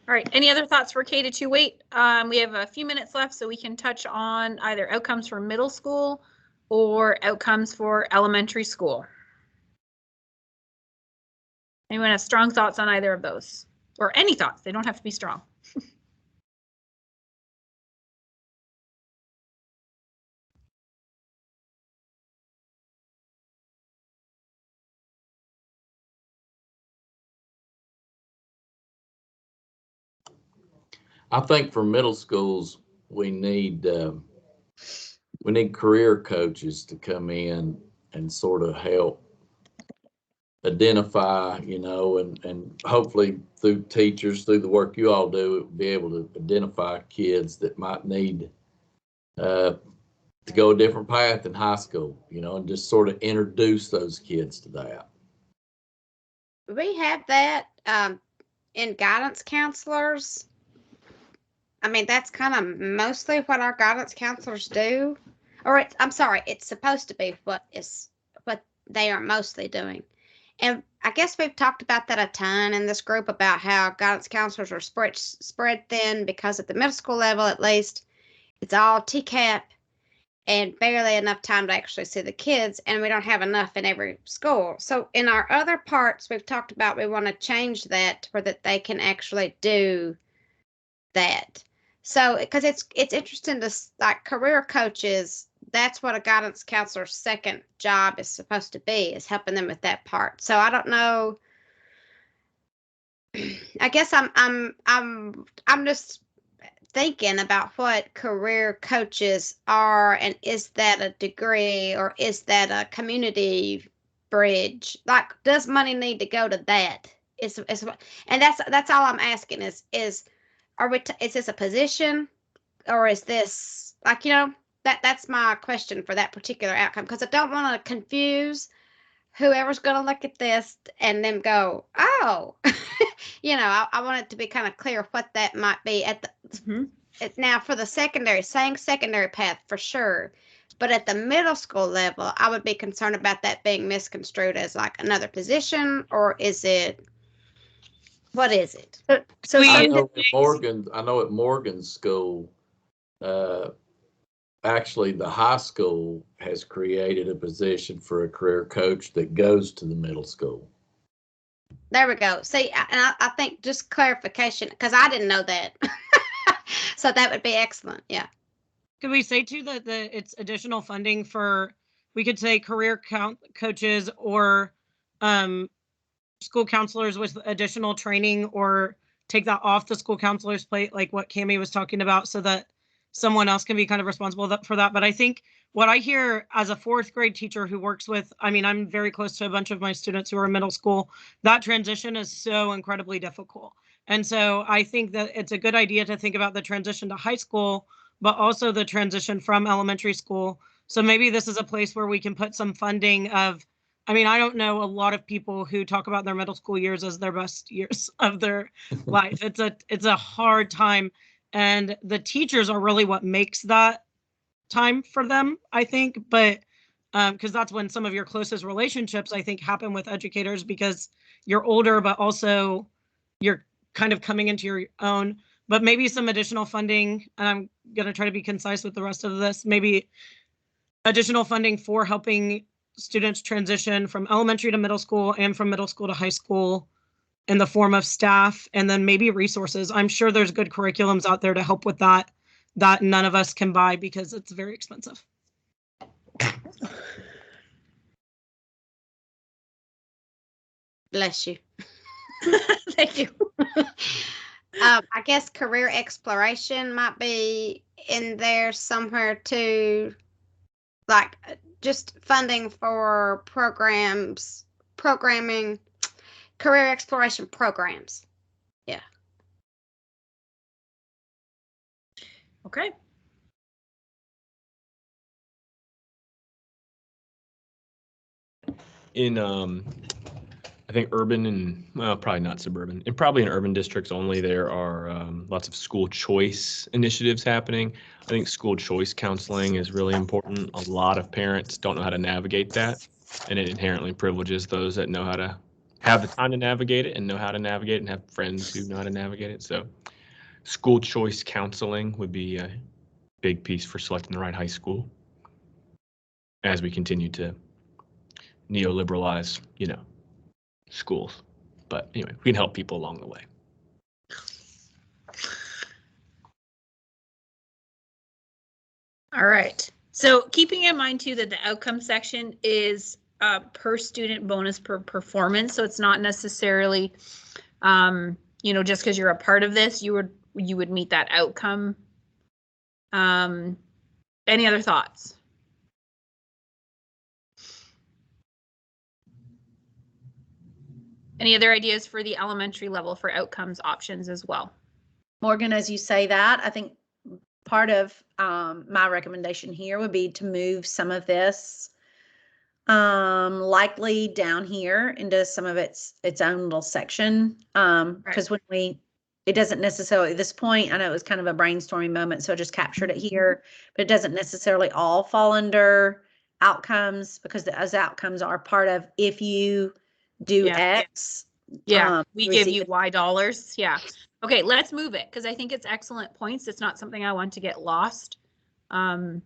All right. Any other thoughts for K to 2 wait? We have a few minutes left, so we can touch on either outcomes for middle school or outcomes for elementary school. Anyone have strong thoughts on either of those? Or any thoughts? They don't have to be strong. I think for middle schools, we need career coaches to come in and sort of help identify, you know, and hopefully through teachers, through the work you all do, be able to identify kids that might need to go a different path in high school, you know, and just sort of introduce those kids to that. We have that in guidance counselors. I mean, that's kind of mostly what our guidance counselors do. Or I'm sorry, it's supposed to be what they are mostly doing. And I guess we've talked about that a ton in this group, about how guidance counselors are spread thin, because at the middle school level, at least, it's all TCAP and barely enough time to actually see the kids, and we don't have enough in every school. So in our other parts, we've talked about we want to change that where that they can actually do that. So, because it's interesting to, like, career coaches, that's what a guidance counselor's second job is supposed to be, is helping them with that part. So I don't know. I guess I'm just thinking about what career coaches are, and is that a degree or is that a community bridge? Like, does money need to go to that? And that's all I'm asking is is this a position, or is this, like, you know, that's my question for that particular outcome, because I don't want to confuse whoever's going to look at this and then go, oh, you know, I want it to be kind of clear what that might be at the now for the secondary path for sure. But at the middle school level, I would be concerned about that being misconstrued as like another position, or is it, what is it? So I know at Morgan's school, actually the high school has created a position for a career coach that goes to the middle school. There we go. See, and I think just clarification, because I didn't know that. So that would be excellent. Yeah. Could we say too that it's additional funding for, we could say career coaches or school counselors with additional training, or take that off the school counselor's plate, like what Cammie was talking about, so that someone else can be kind of responsible for that. But I think what I hear as a 4th grade teacher who works with, I mean, I'm very close to a bunch of my students who are in middle school, that transition is so incredibly difficult. And so I think that it's a good idea to think about the transition to high school, but also the transition from elementary school. So maybe this is a place where we can put some funding of, I mean, I don't know a lot of people who talk about their middle school years as their best years of their life. It's a hard time. And the teachers are really what makes that time for them, I think. But because that's when some of your closest relationships, I think, happen with educators, because you're older, but also you're kind of coming into your own. But maybe some additional funding, and I'm going to try to be concise with the rest of this, maybe additional funding for helping students transition from elementary to middle school and from middle school to high school in the form of staff, and then maybe resources. I'm sure there's good curriculums out there to help with that none of us can buy because it's very expensive. Bless you. Thank you. I guess career exploration might be in there somewhere too. Like just funding for programming, career exploration programs. Okay. In I think urban and, well, probably not suburban, and probably in urban districts only, there are lots of school choice initiatives happening. I think school choice counseling is really important. A lot of parents don't know how to navigate that, and it inherently privileges those that know how to have the time to navigate it and know how to navigate it and have friends who know how to navigate it. So school choice counseling would be a big piece for selecting the right high school as we continue to neoliberalize, schools. But anyway, we can help people along the way. All right. So keeping in mind too that the outcome section is per student bonus per performance. So it's not necessarily, just because you're a part of this, you would meet that outcome. Any other thoughts? Any other ideas for the elementary level for outcomes options as well? Morgan, as you say that, I think part of my recommendation here would be to move some of this likely down here into some of its own little section. Because it doesn't necessarily, at this point, I know it was kind of a brainstorming moment, so I just captured it here, but it doesn't necessarily all fall under outcomes, because those outcomes are part of, if you do X. Yeah, we give you Y dollars. Yeah. Okay, let's move it, because I think it's excellent points. It's not something I want to get lost. And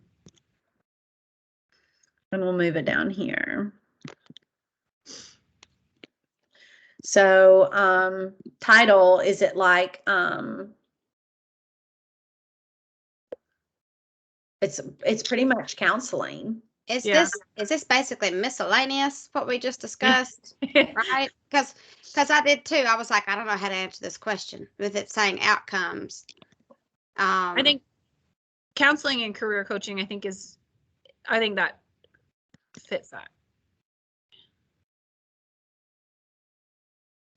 we'll move it down here. So title, is it like it's pretty much counseling. Is this basically miscellaneous, what we just discussed? Right? Because I did too. I was like, I don't know how to answer this question with it saying outcomes. I think counseling and career coaching, I think that fits that.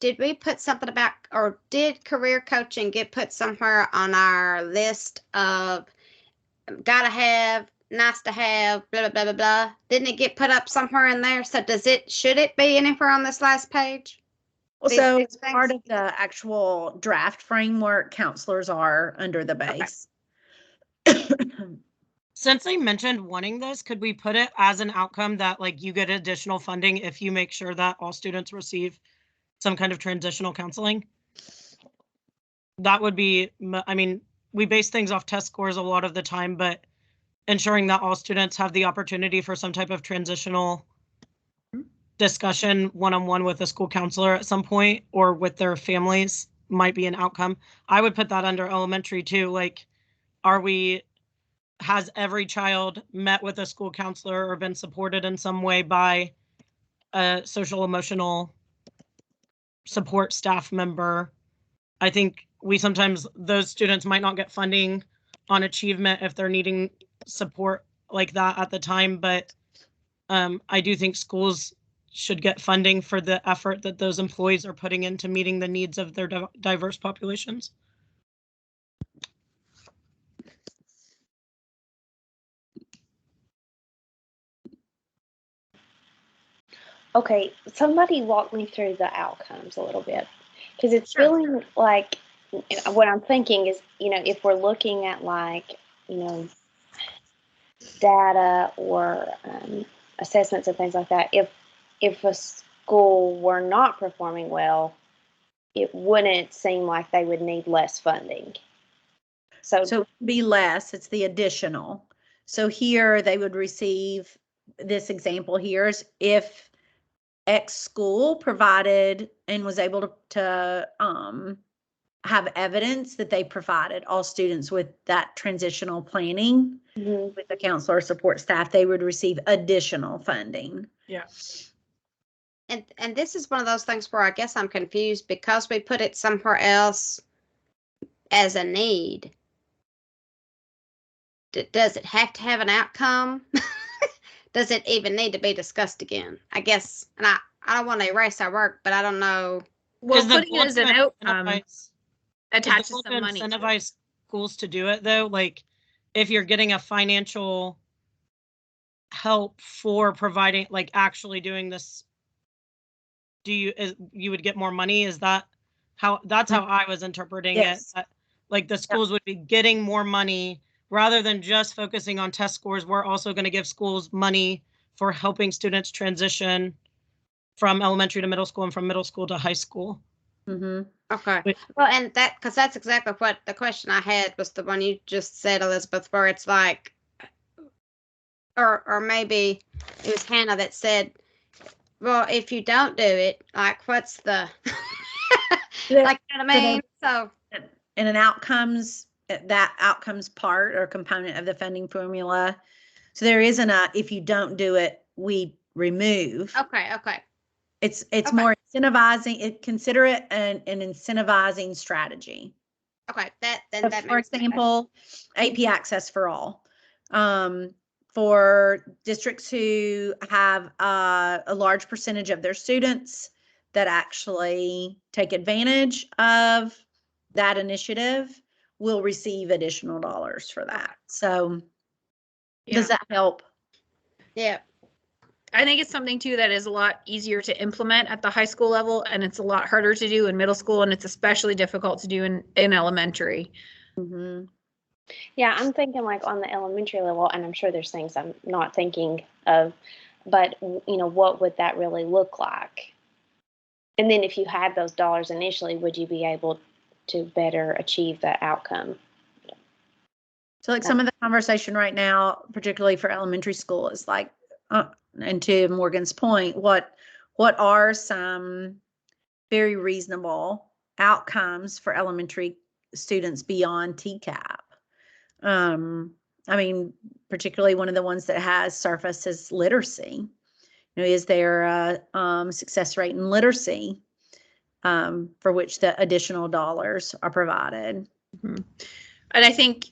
Did we put something about, or did career coaching get put somewhere on our list of gotta have, nice to have, blah, blah, blah, blah, blah? Didn't it get put up somewhere in there? So should it be anywhere on this last page? Well, so it's part of the actual draft framework. Counselors are under the base. Okay. Since they mentioned wanting this, could we put it as an outcome that like you get additional funding if you make sure that all students receive some kind of transitional counseling? That would be, I mean, we base things off test scores a lot of the time, but ensuring that all students have the opportunity for some type of transitional discussion one-on-one with a school counselor at some point or with their families might be an outcome. I would put that under elementary too. Like, has every child met with a school counselor or been supported in some way by a social emotional support staff member? I think those students might not get funding on achievement if they're needing support like that at the time, but I do think schools should get funding for the effort that those employees are putting into meeting the needs of their diverse populations. Okay, somebody walk me through the outcomes a little bit, because it's feeling like what I'm thinking is, if we're looking at like, data or assessments and things like that, if a school were not performing well, it wouldn't seem like they would need less funding. So it would be less, it's the additional. So here they would receive, this example here is if X school provided and was able to have evidence that they provided all students with that transitional planning with the counselor support staff, they would receive additional funding. Yeah. And this is one of those things where I guess I'm confused because we put it somewhere else. as a need, does it have to have an outcome? Does it even need to be discussed again? I guess, and I don't want to erase our work, but I don't know. Well, Is the putting goal it as an to outcome incentivize- is the attaches goal to some money. to it. incentivize schools to do it though? Like if you're getting a financial help for providing, like actually doing this, you would get more money? Is that how, that's how I was interpreting Yes. it? Like the schools would be getting more money rather than just focusing on test scores. We're also going to give schools money for helping students transition from elementary to middle school and from middle school to high school. Mm-hmm. Okay. Wait. Well, and because that's exactly what the question I had was the one you just said, Elizabeth, where it's like, or maybe it was Hannah that said, well, if you don't do it, like, what's the, like, you know what I mean? So, And an outcomes, that outcomes part or component of the funding formula. So there isn't a, if you don't do it, we remove. okay. It's Okay. more incentivizing, consider it an incentivizing strategy. Okay, then So that for makes sense. example, AP Access for All. For districts who have a large percentage of their students that actually take advantage of that initiative will receive additional dollars for that. So does that help? Yeah. I think it's something too that is a lot easier to implement at the high school level, and it's a lot harder to do in middle school, and it's especially difficult to do in elementary. Mm-hmm. Yeah, I'm thinking like on the elementary level, and I'm sure there's things I'm not thinking of, but what would that really look like? And then if you had those dollars initially, would you be able to better achieve that outcome? So like some of the conversation right now, particularly for elementary school, is like, and to Morgan's point, what are some very reasonable outcomes for elementary students beyond TCAP? I mean, particularly one of the ones that has surfaced is literacy. Is there a success rate in literacy for which the additional dollars are provided? Mm-hmm. And I think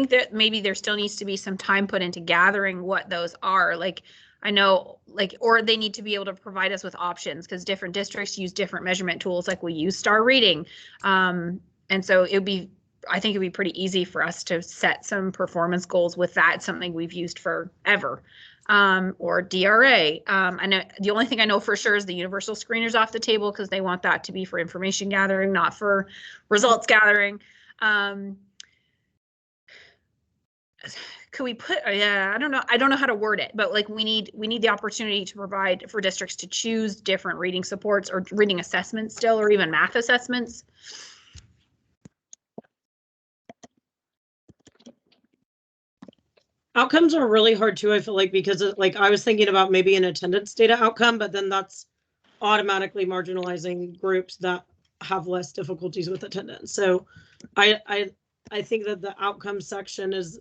that maybe there still needs to be some time put into gathering what those are. Like, I know, like, or they need to be able to provide us with options because different districts use different measurement tools. Like we use star reading. And so I think it'd be pretty easy for us to set some performance goals with that. It's something we've used forever. Or DRA. I know the only thing I know for sure is the universal screener's off the table because they want that to be for information gathering, not for results gathering. Could we put, yeah, I don't know how to word it, but like we need the opportunity to provide for districts to choose different reading supports or reading assessments still, or even math assessments. Outcomes are really hard too, I feel like, because like I was thinking about maybe an attendance data outcome, but then that's automatically marginalizing groups that have less difficulties with attendance. So I think that the outcome section is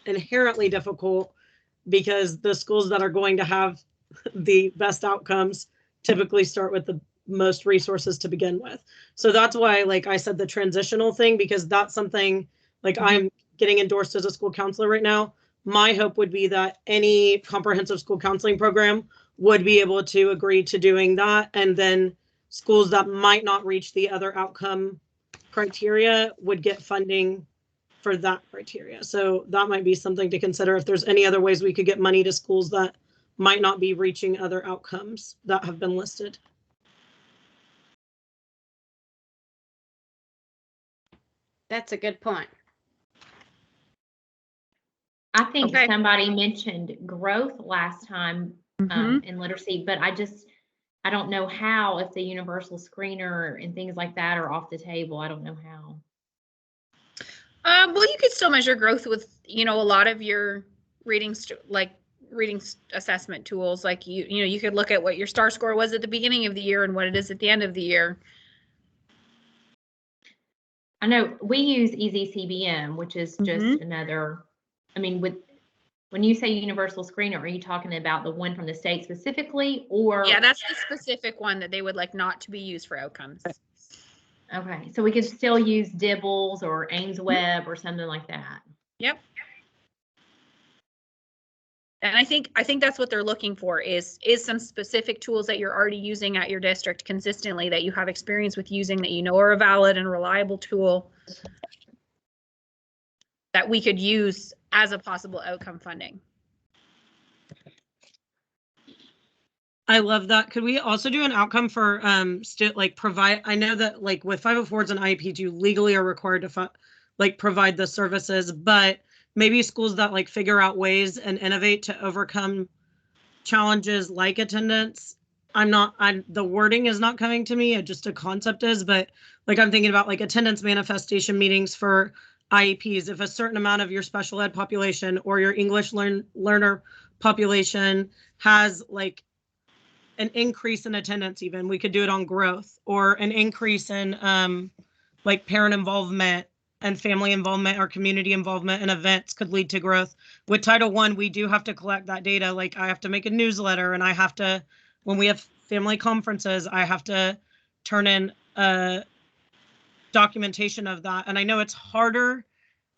inherently difficult because the schools that are going to have the best outcomes typically start with the most resources to begin with. So that's why, like I said, the transitional thing, because that's something like I'm getting endorsed as a school counselor right now. My hope would be that any comprehensive school counseling program would be able to agree to doing that. And then schools that might not reach the other outcome criteria would get funding for that criteria. So that might be something to consider if there's any other ways we could get money to schools that might not be reaching other outcomes that have been listed. That's a good point. I think Okay. somebody mentioned growth last time in literacy, but I don't know how, if the universal screener and things like that are off the table. I don't know how. Well, you could still measure growth with, a lot of your reading assessment tools. Like you could look at what your STAR score was at the beginning of the year and what it is at the end of the year. I know we use EasyCBM, which is just another, I mean, when you say universal screener, are you talking about the one from the state specifically, or? Yeah, that's the specific one that they would like not to be used for outcomes. Okay, so we could still use Dibbles or Ames Web or something like that. Yep. And I think that's what they're looking for is some specific tools that you're already using at your district consistently that you have experience with using, that you know are a valid and reliable tool that we could use as a possible outcome funding. I love that. Could we also do an outcome for provide? I know that like with 504s and IEPs, you legally are required to provide the services, but maybe schools that like figure out ways and innovate to overcome challenges like attendance. The wording is not coming to me, just a concept is, but like I'm thinking about like attendance manifestation meetings for IEPs. If a certain amount of your special ed population or your English learner population has like an increase in attendance, even we could do it on growth, or an increase in like parent involvement and family involvement or community involvement in events could lead to growth. With Title I, we do have to collect that data. Like I have to make a newsletter, and I have to, when we have family conferences, I have to turn in documentation of that. And I know it's harder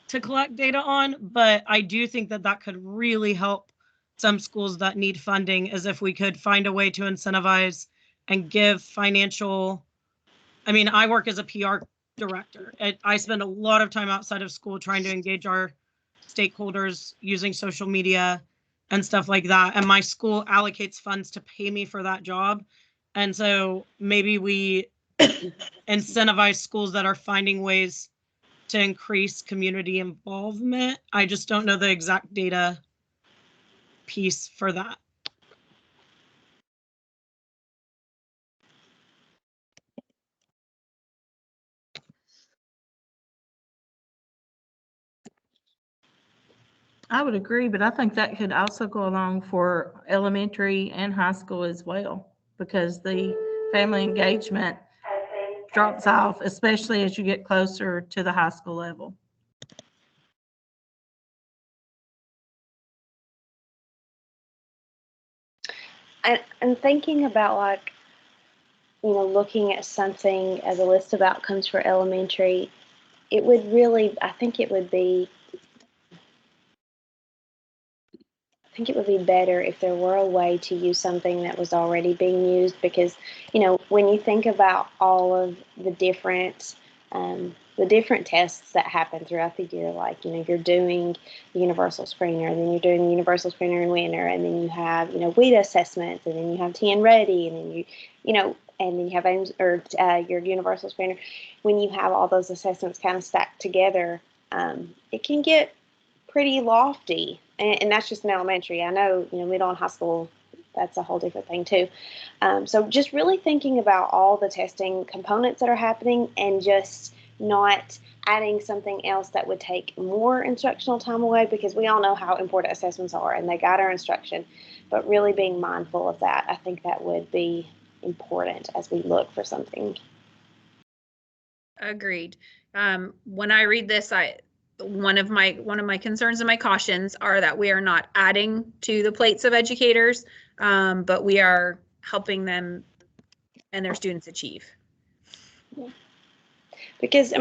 to collect data on, but I do think that that could really help some schools that need funding, as if we could find a way to incentivize and give financial. I mean, I work as a PR director. I spend a lot of time outside of school trying to engage our stakeholders using social media and stuff like that. And my school allocates funds to pay me for that job. And so maybe we incentivize schools that are finding ways to increase community involvement. I just don't know the exact data piece for that. I would agree, but I think that could also go along for elementary and high school as well, because the family engagement drops off, especially as you get closer to the high school level. And thinking about like, looking at something as a list of outcomes for elementary, it would really, I think it would be better if there were a way to use something that was already being used, because, when you think about all of the different tests that happen throughout the year, like, you're doing the universal screener, and then you're doing the universal screener and winter, and then you have, WIDA assessments, and then you have TN Ready, and then and then you have AIMS, or your universal screener. When you have all those assessments kind of stacked together, it can get pretty lofty, and that's just in elementary. I know, middle and high school, that's a whole different thing too. So just really thinking about all the testing components that are happening, and just not adding something else that would take more instructional time away, because we all know how important assessments are and they guide our instruction, but really being mindful of that. I think that would be important as we look for something. Agreed. When I read this, one of my concerns and my cautions are that we are not adding to the plates of educators, but we are helping them and their students achieve. Yeah. Because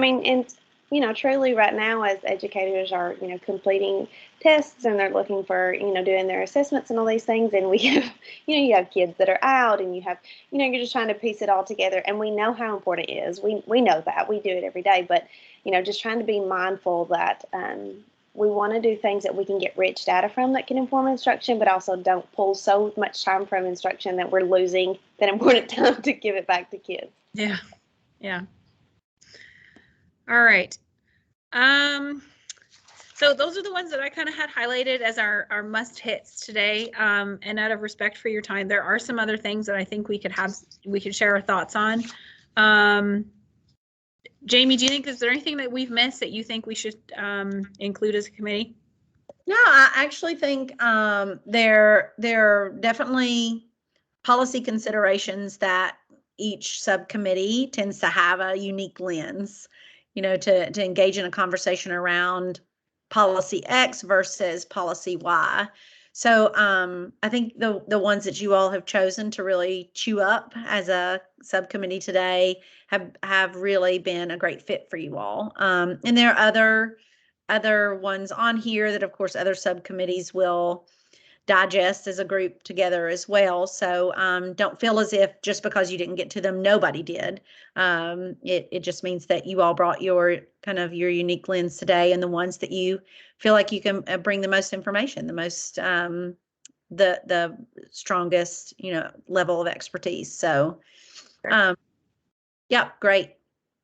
truly right now, as educators are, completing tests, and they're looking for, doing their assessments and all these things, and we have, you have kids that are out, and you have, you're just trying to piece it all together, and we know how important it is. We know that, we do it every day, but, just trying to be mindful that we want to do things that we can get rich data from that can inform instruction, but also don't pull so much time from instruction that we're losing that important time to give it back to kids. Yeah. Yeah. All right. So those are the ones that I kind of had highlighted as our must hits today. And out of respect for your time, there are some other things that I think we could share our thoughts on. Jamie, do you think, is there anything that we've missed that you think we should include as a committee? No, I actually think there are definitely policy considerations that each subcommittee tends to have a unique lens, to engage in a conversation around policy X versus policy Y. So I think the ones that you all have chosen to really chew up as a subcommittee today have really been a great fit for you all. And there are other ones on here that, of course, other subcommittees will digest as a group together as well. So don't feel as if just because you didn't get to them, nobody did. It just means that you all brought your kind of your unique lens today, and the ones that you feel like you can bring the most information, the most the strongest, level of expertise. So yeah, great.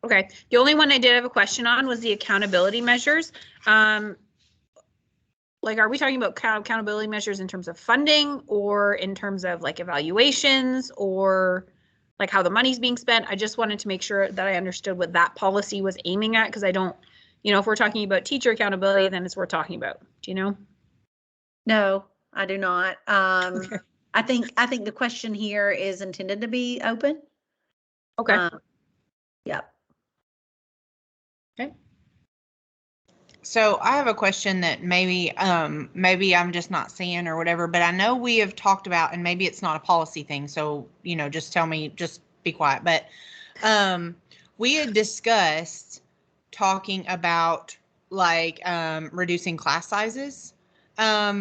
Okay. The only one I did have a question on was the accountability measures. Like, are we talking about accountability measures in terms of funding, or in terms of like evaluations, or like how the money's being spent? I just wanted to make sure that I understood what that policy was aiming at, because I don't, if we're talking about teacher accountability, then it's what we're talking about. Do you know? No, I do not. Okay. I think the question here is intended to be open. Okay. Yep. Okay. So I have a question that maybe I'm just not seeing or whatever, but I know we have talked about, and maybe it's not a policy thing, so just tell me, just be quiet. But we had discussed talking about like reducing class sizes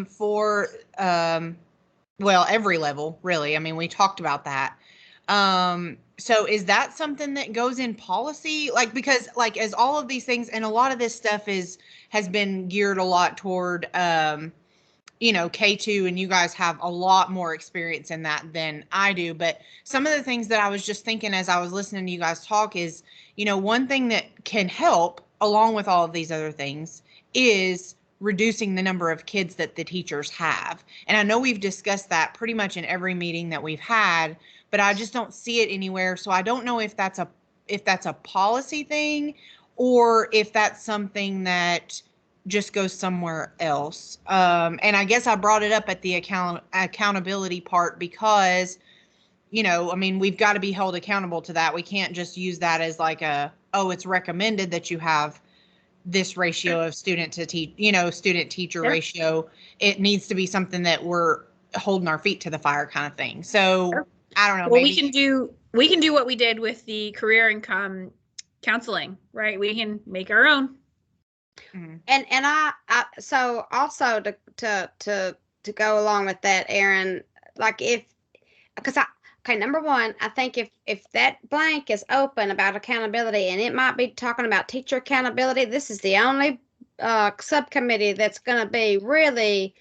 for every level, really. I mean, we talked about that. So is that something that goes in policy? Like, because like as all of these things, and a lot of this stuff has been geared a lot toward K2, and you guys have a lot more experience in that than I do. But some of the things that I was just thinking as I was listening to you guys talk is, one thing that can help along with all of these other things is reducing the number of kids that the teachers have. And I know we've discussed that pretty much in every meeting that we've had, but I just don't see it anywhere. So I don't know if that's a policy thing, or if that's something that just goes somewhere else. And I guess I brought it up at the accountability part because, I mean, we've got to be held accountable to that. We can't just use that as like it's recommended that you have this ratio of student teacher ratio. It needs to be something that we're holding our feet to the fire kind of thing. So I don't know. Well, maybe we can do what we did with the career income counseling, right? We can make our own. And I so also to go along with that, Aaron, like number one, I think if that blank is open about accountability, and it might be talking about teacher accountability, this is the only subcommittee that's going to be really,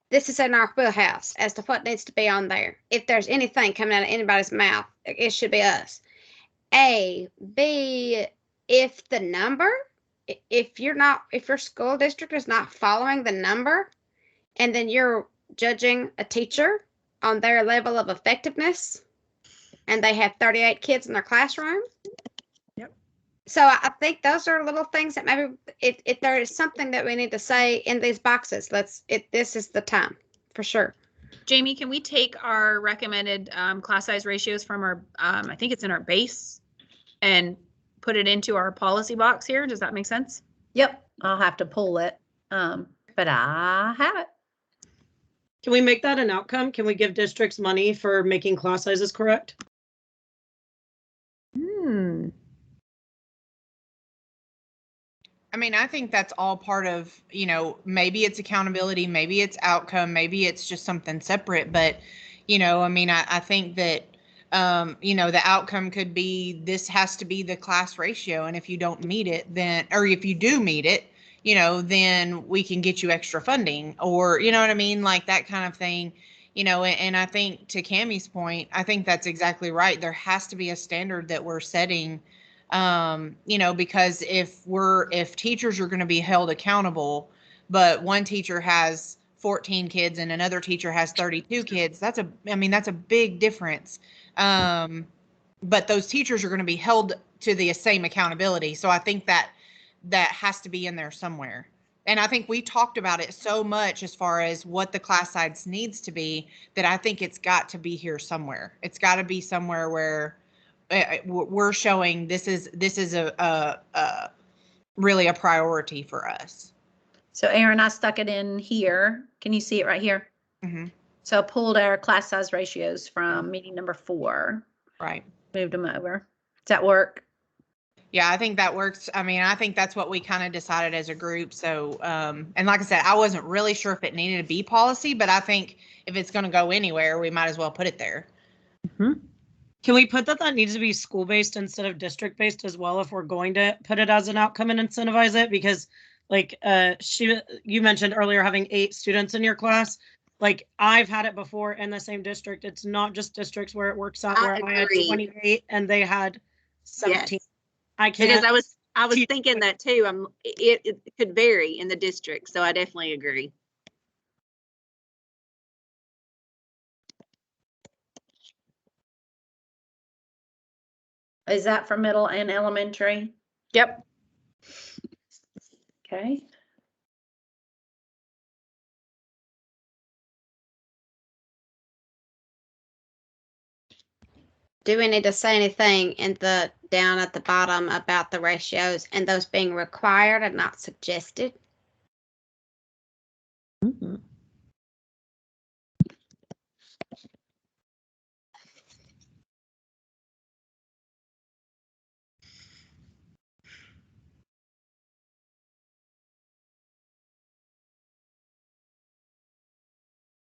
this is in our wheelhouse as to what needs to be on there. If there's anything coming out of anybody's mouth, it should be us. A, B, if the number, if your school district is not following the number, and then you're judging a teacher on their level of effectiveness, and they have 38 kids in their classroom. Yep. So I think those are little things that maybe if there is something that we need to say in these boxes, this is the time for sure. Jamie, can we take our recommended class size ratios from our, I think it's in our base, and put it into our policy box here? Does that make sense? Yep. I'll have to pull it. But I have it. Can we make that an outcome? Can we give districts money for making class sizes correct? I mean, I think that's all part of, maybe it's accountability, maybe it's outcome, maybe it's just something separate. But, I mean, I think that, the outcome could be this has to be the class ratio. And if you don't meet it, then, or if you do meet it, then we can get you extra funding, or, you know what I mean? Like that kind of thing, and I think to Cammie's point, I think that's exactly right. There has to be a standard that we're setting, because if teachers are going to be held accountable, but one teacher has 14 kids and another teacher has 32 kids, that's a big difference. But those teachers are going to be held to the same accountability. So I think that has to be in there somewhere. And I think we talked about it so much as far as what the class size needs to be, that I think it's got to be here somewhere. It's got to be somewhere where we're showing this is a really a priority for us. So Aaron, I stuck it in here Can you see it right here? Mm-hmm. So I pulled our class size ratios from meeting number 4, Right. moved them over. Does that work? Yeah, I think that works. I mean, I think that's what we kind of decided as a group. So, and like I said, I wasn't really sure if it needed to be policy, but I think if it's going to go anywhere, we might as well put it there. Can we put that needs to be school-based instead of district-based as well if we're going to put it as an outcome and incentivize it? Because like you mentioned earlier having 8 students in your class. Like I've had it before in the same district. It's not just districts where it works out where I had 28 and they had 17. Yes. I can't. Because I was thinking that too. It could vary in the district, so I definitely agree. Is that for middle and elementary? Yep. Okay. Do we need to say anything in the down at the bottom about the ratios and those being required and not suggested?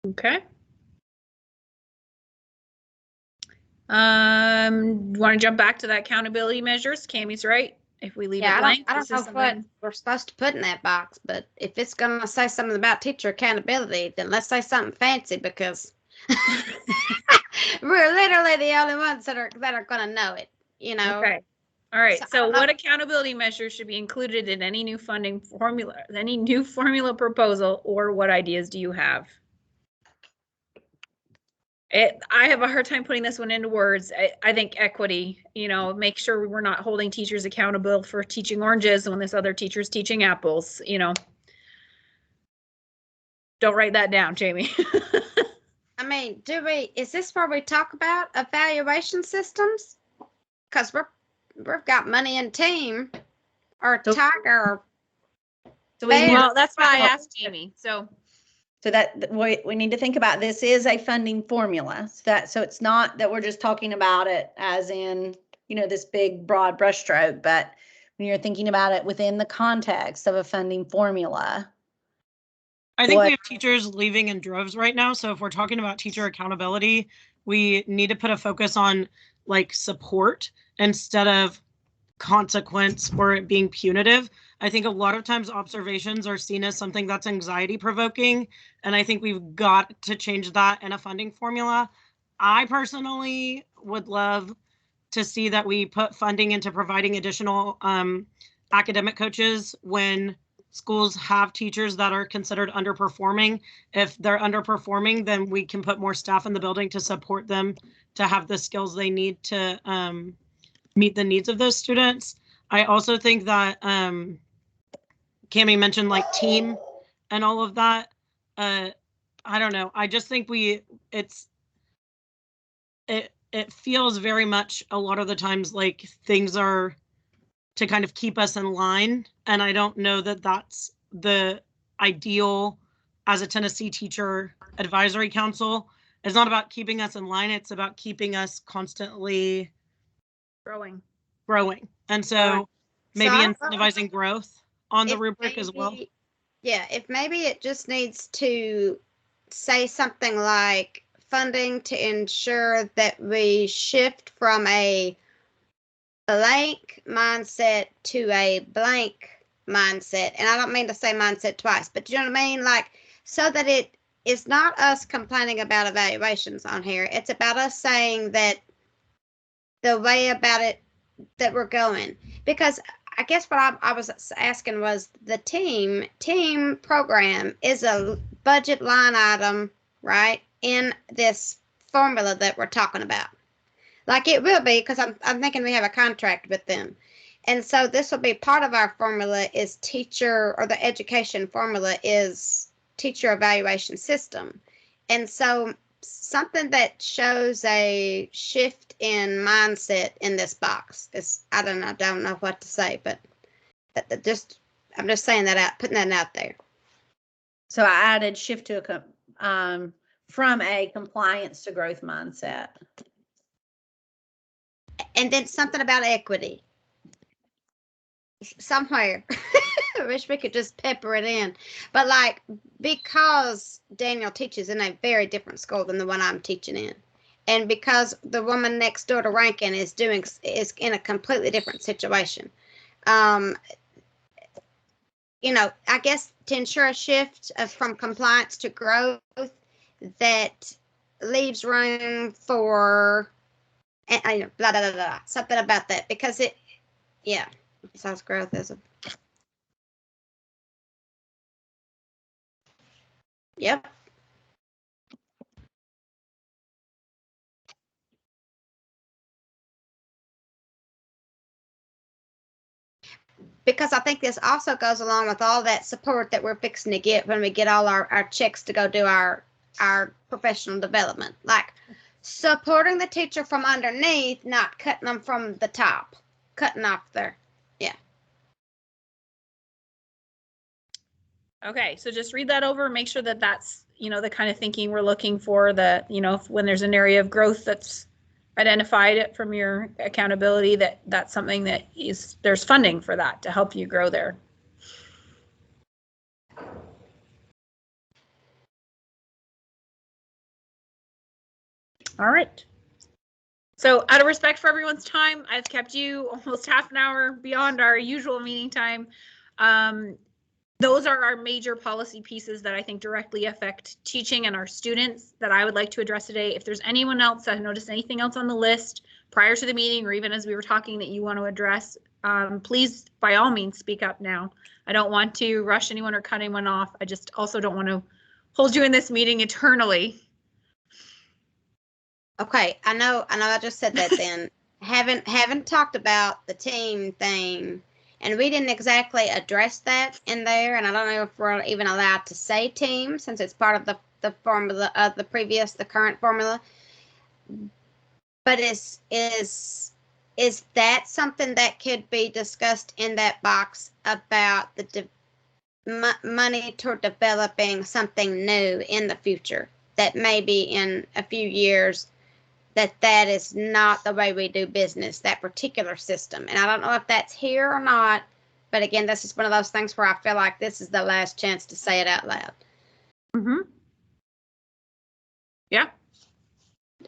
Okay. You want to jump back to that accountability measures? Cammie's right. If we leave it blank, I this don't is know what something. we're supposed to put in that box, but if it's gonna say something about teacher accountability, then let's say something fancy because we're literally the only ones that are gonna know it, you know? Okay. All right. So I So don't know. what accountability measures should be included in any new funding formula, any new formula proposal, or what ideas do you have? I have a hard time putting this one into words. I think equity, make sure we're not holding teachers accountable for teaching oranges when this other teacher's teaching apples, Don't write that down, Jamie. I mean, is this where we talk about evaluation systems? Cause we've got money in team or So- Tiger. So Well, that's why I asked Jamie. So that we need to think about, this is a funding formula. So it's not that we're just talking about it as in, this big broad brushstroke, but when you're thinking about it within the context of a funding formula. I think we have teachers leaving in droves right now. So if we're talking about teacher accountability, we need to put a focus on like support instead of consequence or it being punitive. I think a lot of times observations are seen as something that's anxiety provoking. And I think we've got to change that in a funding formula. I personally would love to see that we put funding into providing additional academic coaches when schools have teachers that are considered underperforming. If they're underperforming, then we can put more staff in the building to support them to have the skills they need to meet the needs of those students. I also think that Cammie mentioned like team and all of that. I don't know. I just think it feels very much a lot of the times like things are to kind of keep us in line. And I don't know that that's the ideal as a Tennessee Teacher Advisory Council. It's not about keeping us in line. It's about keeping us constantly growing. And so maybe incentivizing growth on the If rubric as well. maybe- Yeah, if maybe it just needs to say something like funding to ensure that we shift from a blank mindset to a blank mindset. And I don't mean to say mindset twice, but you know what I mean? Like, so that it is not us complaining about evaluations on here. It's about us saying that the way about it that we're going. Because I guess what I was asking was the team program is a budget line item, right, in this formula that we're talking about. Like it will be, because I'm thinking we have a contract with them. And so this will be part of our formula is teacher, or the education formula is teacher evaluation system. And so something that shows a shift in mindset in this box is, I don't know what to say, but I'm just saying that out, putting that out there. So I added shift to from a compliance to growth mindset. And then something about equity. Somewhere. I wish we could just pepper it in. But like, because Daniel teaches in a very different school than the one I'm teaching in, and because the woman next door to Rankin is in a completely different situation, you know, I guess to ensure a shift from compliance to growth that leaves room for blah, blah, blah, blah, something about that, because it, yeah, besides growth is a, yep. Because I think this also goes along with all that support that we're fixing to get when we get all our checks to go do our professional development. Like supporting the teacher from underneath, not cutting them from the top, cutting off their, yeah. Okay, so just read that over, make sure that that's, you know, the kind of thinking we're looking for, that, you know, when there's an area of growth that's identified from your accountability, that's something that is, there's funding for that to help you grow there. All right. So out of respect for everyone's time, I've kept you almost half an hour beyond our usual meeting time. Those are our major policy pieces that I think directly affect teaching and our students that I would like to address today. If there's anyone else that noticed anything else on the list prior to the meeting, or even as we were talking, that you want to address, please, by all means, speak up now. I don't want to rush anyone or cut anyone off. I just also don't want to hold you in this meeting eternally. Okay, I know I just said that then. haven't talked about the team thing. And we didn't exactly address that in there, and I don't know if we're even allowed to say team since it's part of the formula of the current formula. But is that something that could be discussed in that box about the money toward developing something new in the future that maybe in a few years that is not the way we do business, that particular system. And I don't know if that's here or not, but again, this is one of those things where I feel like this is the last chance to say it out loud. Mm-hmm. Yeah.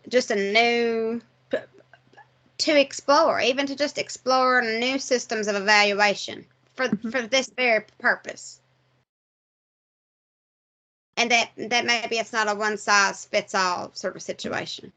Just a new, to explore, even to just explore new systems of evaluation for this very purpose. And that maybe it's not a one size fits all sort of situation.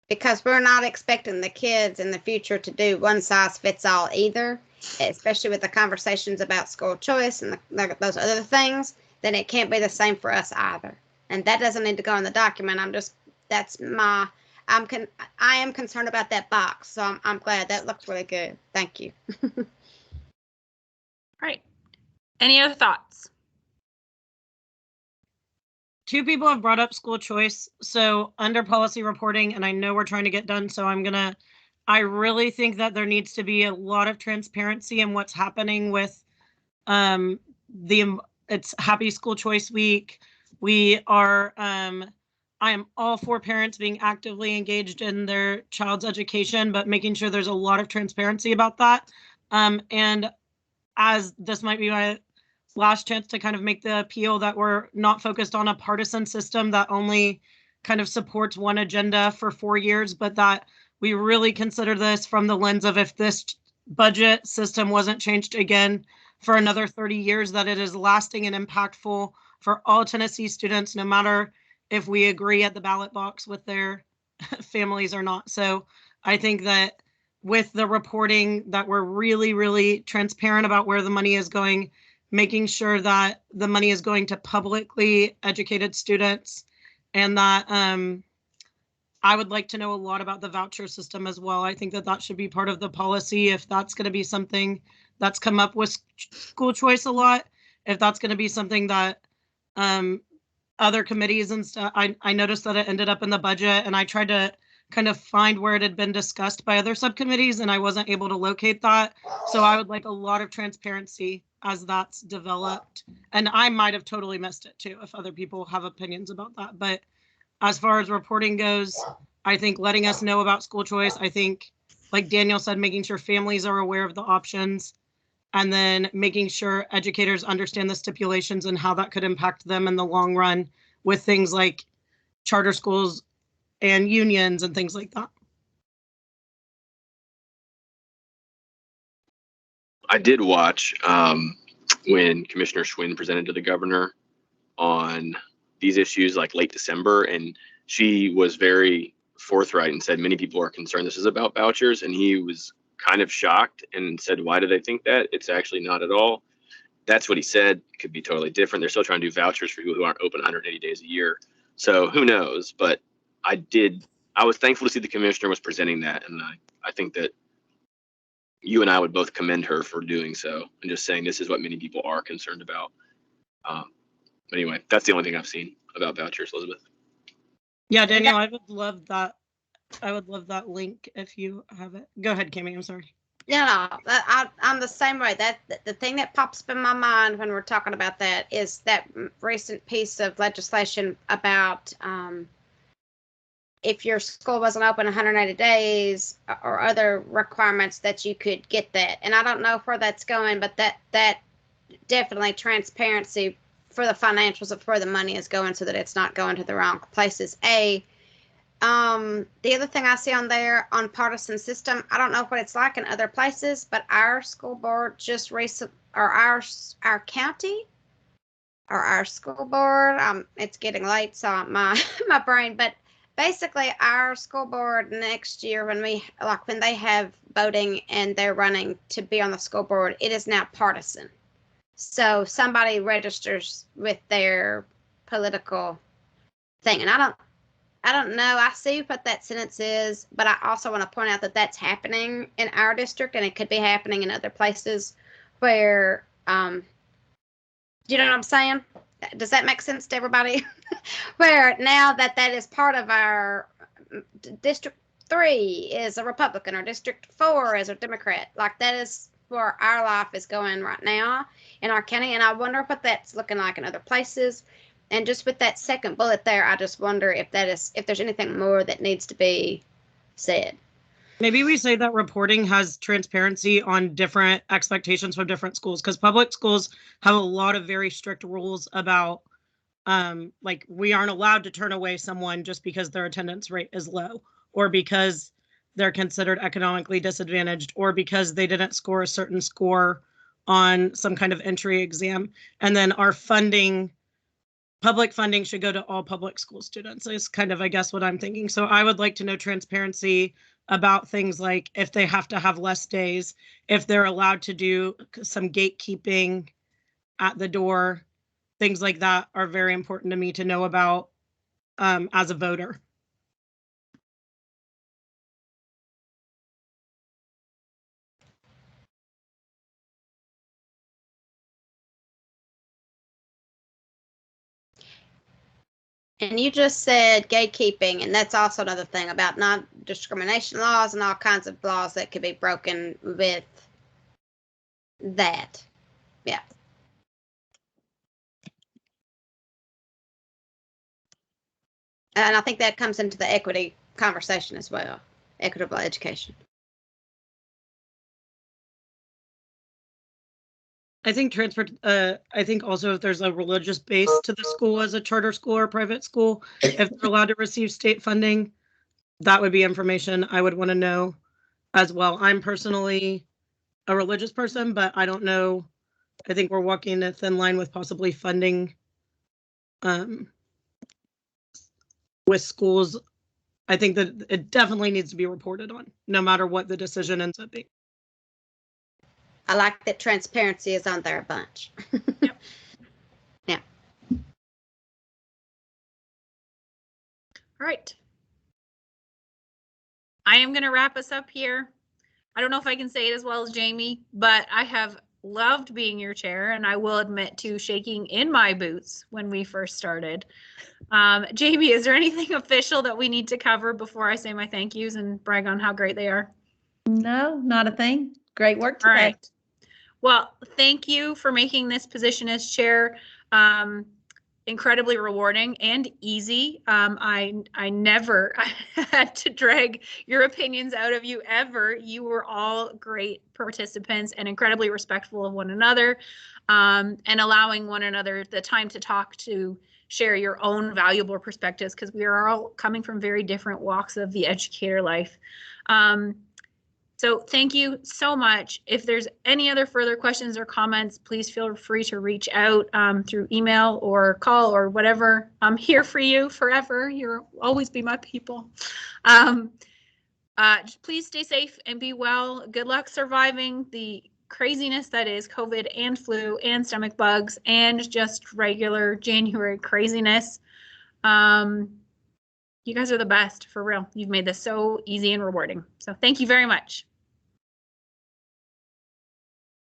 Because we're not expecting the kids in the future to do one size fits all either, especially with the conversations about school choice and those other things, then it can't be the same for us either. And that doesn't need to go in the document. I am concerned about that box. So I'm glad that looks really good. Thank you. Right. Any other thoughts? Two people have brought up school choice. So under policy reporting, and I know we're trying to get done, so I really think that there needs to be a lot of transparency in what's happening with it's Happy School Choice Week. We are, I am all for parents being actively engaged in their child's education, but making sure there's a lot of transparency about that. And as this might be my last chance to kind of make the appeal that we're not focused on a partisan system that only kind of supports one agenda for 4 years, but that we really consider this from the lens of if this budget system wasn't changed again for another 30 years, that it is lasting and impactful for all Tennessee students, no matter if we agree at the ballot box with their families or not. So I think that with the reporting that we're really, really transparent about where the money is going, making sure that the money is going to publicly educated students, and that I would like to know a lot about the voucher system as well. I think that that should be part of the policy if that's going to be something that's come up with school choice a lot. If that's going to be something that other committees and stuff, I noticed that it ended up in the budget, and I tried to kind of find where it had been discussed by other subcommittees, and I wasn't able to locate that. So I would like a lot of transparency as that's developed. And I might have totally missed it too, if other people have opinions about that. But as far as reporting goes, I think letting us know about school choice, I think, like Daniel said, making sure families are aware of the options, and then making sure educators understand the stipulations and how that could impact them in the long run with things like charter schools and unions and things like that. I did watch when Commissioner Schwinn presented to the governor on these issues like late December, and she was very forthright and said many people are concerned this is about vouchers, and he was kind of shocked and said, why do they think that? It's actually not at all. That's what he said. It could be totally different. They're still trying to do vouchers for people who aren't open 180 days a year. So who knows? But I was thankful to see the commissioner was presenting that, and I think that you and I would both commend her for doing so and just saying this is what many people are concerned about. But anyway, that's the only thing I've seen about vouchers, Elizabeth. Yeah, Daniel, I would love that. I would love that link if you have it. Go ahead, Kimmy. I'm sorry. No, I'm the same way. That the thing that pops up in my mind when we're talking about that is that recent piece of legislation about if your school wasn't open 180 days or other requirements that you could get that. And I don't know where that's going, but that definitely transparency for the financials of where the money is going so that it's not going to the wrong places. The other thing I see on there on partisan system, I don't know what it's like in other places, but our school board just recently, or our county, or our school board, it's getting late, so my brain, but basically our school board next year when they have voting and they're running to be on the school board, it is now partisan. So somebody registers with their political thing, and I don't know. I see what that sentence is, but I also want to point out that that's happening in our district, and it could be happening in other places where, you know what I'm saying? Does that make sense to everybody? Where now that is part of our District 3 is a Republican, or District 4 is a Democrat. Like, that is where our life is going right now in our county, and I wonder what that's looking like in other places. And just with that second bullet there, I just wonder if there's anything more that needs to be said. Maybe we say that reporting has transparency on different expectations from different schools, because public schools have a lot of very strict rules about, like, we aren't allowed to turn away someone just because their attendance rate is low, or because they're considered economically disadvantaged, or because they didn't score a certain score on some kind of entry exam. And then our public funding should go to all public school students is kind of, I guess, what I'm thinking. So I would like to know transparency about things like if they have to have less days, if they're allowed to do some gatekeeping at the door, things like that are very important to me to know about as a voter. And you just said gatekeeping, and that's also another thing about non-discrimination laws and all kinds of laws that could be broken with that. Yeah. And I think that comes into the equity conversation as well, equitable education. I think I think also if there's a religious base to the school as a charter school or private school, if they're allowed to receive state funding, that would be information I would want to know as well. I'm personally a religious person, but I don't know. I think we're walking a thin line with possibly funding with schools, I think that it definitely needs to be reported on, no matter what the decision ends up being. I like that transparency is on there a bunch. Yep. Yeah. All right. I am going to wrap us up here. I don't know if I can say it as well as Jamie, but I have loved being your chair, and I will admit to shaking in my boots when we first started. Jamie, is there anything official that we need to cover before I say my thank yous and brag on how great they are? No, not a thing. Great work All today. right. Well, thank you for making this position as chair incredibly rewarding and easy. I never had to drag your opinions out of you ever. You were all great participants and incredibly respectful of one another, and allowing one another the time to talk, to share your own valuable perspectives, because we are all coming from very different walks of the educator life. So thank you so much. If there's any other further questions or comments, please feel free to reach out through email or call or whatever. I'm here for you forever. You'll always be my people. Please stay safe and be well. Good luck surviving the craziness that is COVID and flu and stomach bugs and just regular January craziness. You guys are the best, for real. You've made this so easy and rewarding. So thank you very much.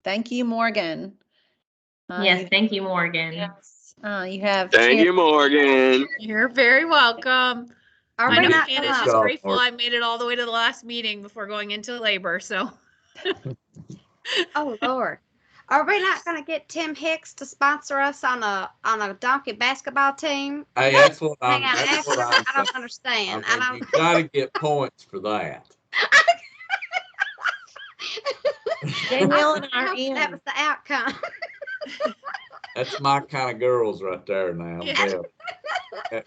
Thank you, Morgan. Yes, thank you, Morgan. Yes. You have. Thank you, Morgan. You're very welcome. Are I we know not Hannah's gonna, just grateful I made it all the way to the last meeting before going into labor, so. oh Lord, are we not gonna get Tim Hicks to sponsor us on a donkey basketball team? Hey, that's what Hang I'm, on, that's what I I'm don't saying. understand. I mean, you gotta get points for that. Danielle and I our hope that was the outcome. That's my kind of girls right there now. Yeah. Yeah.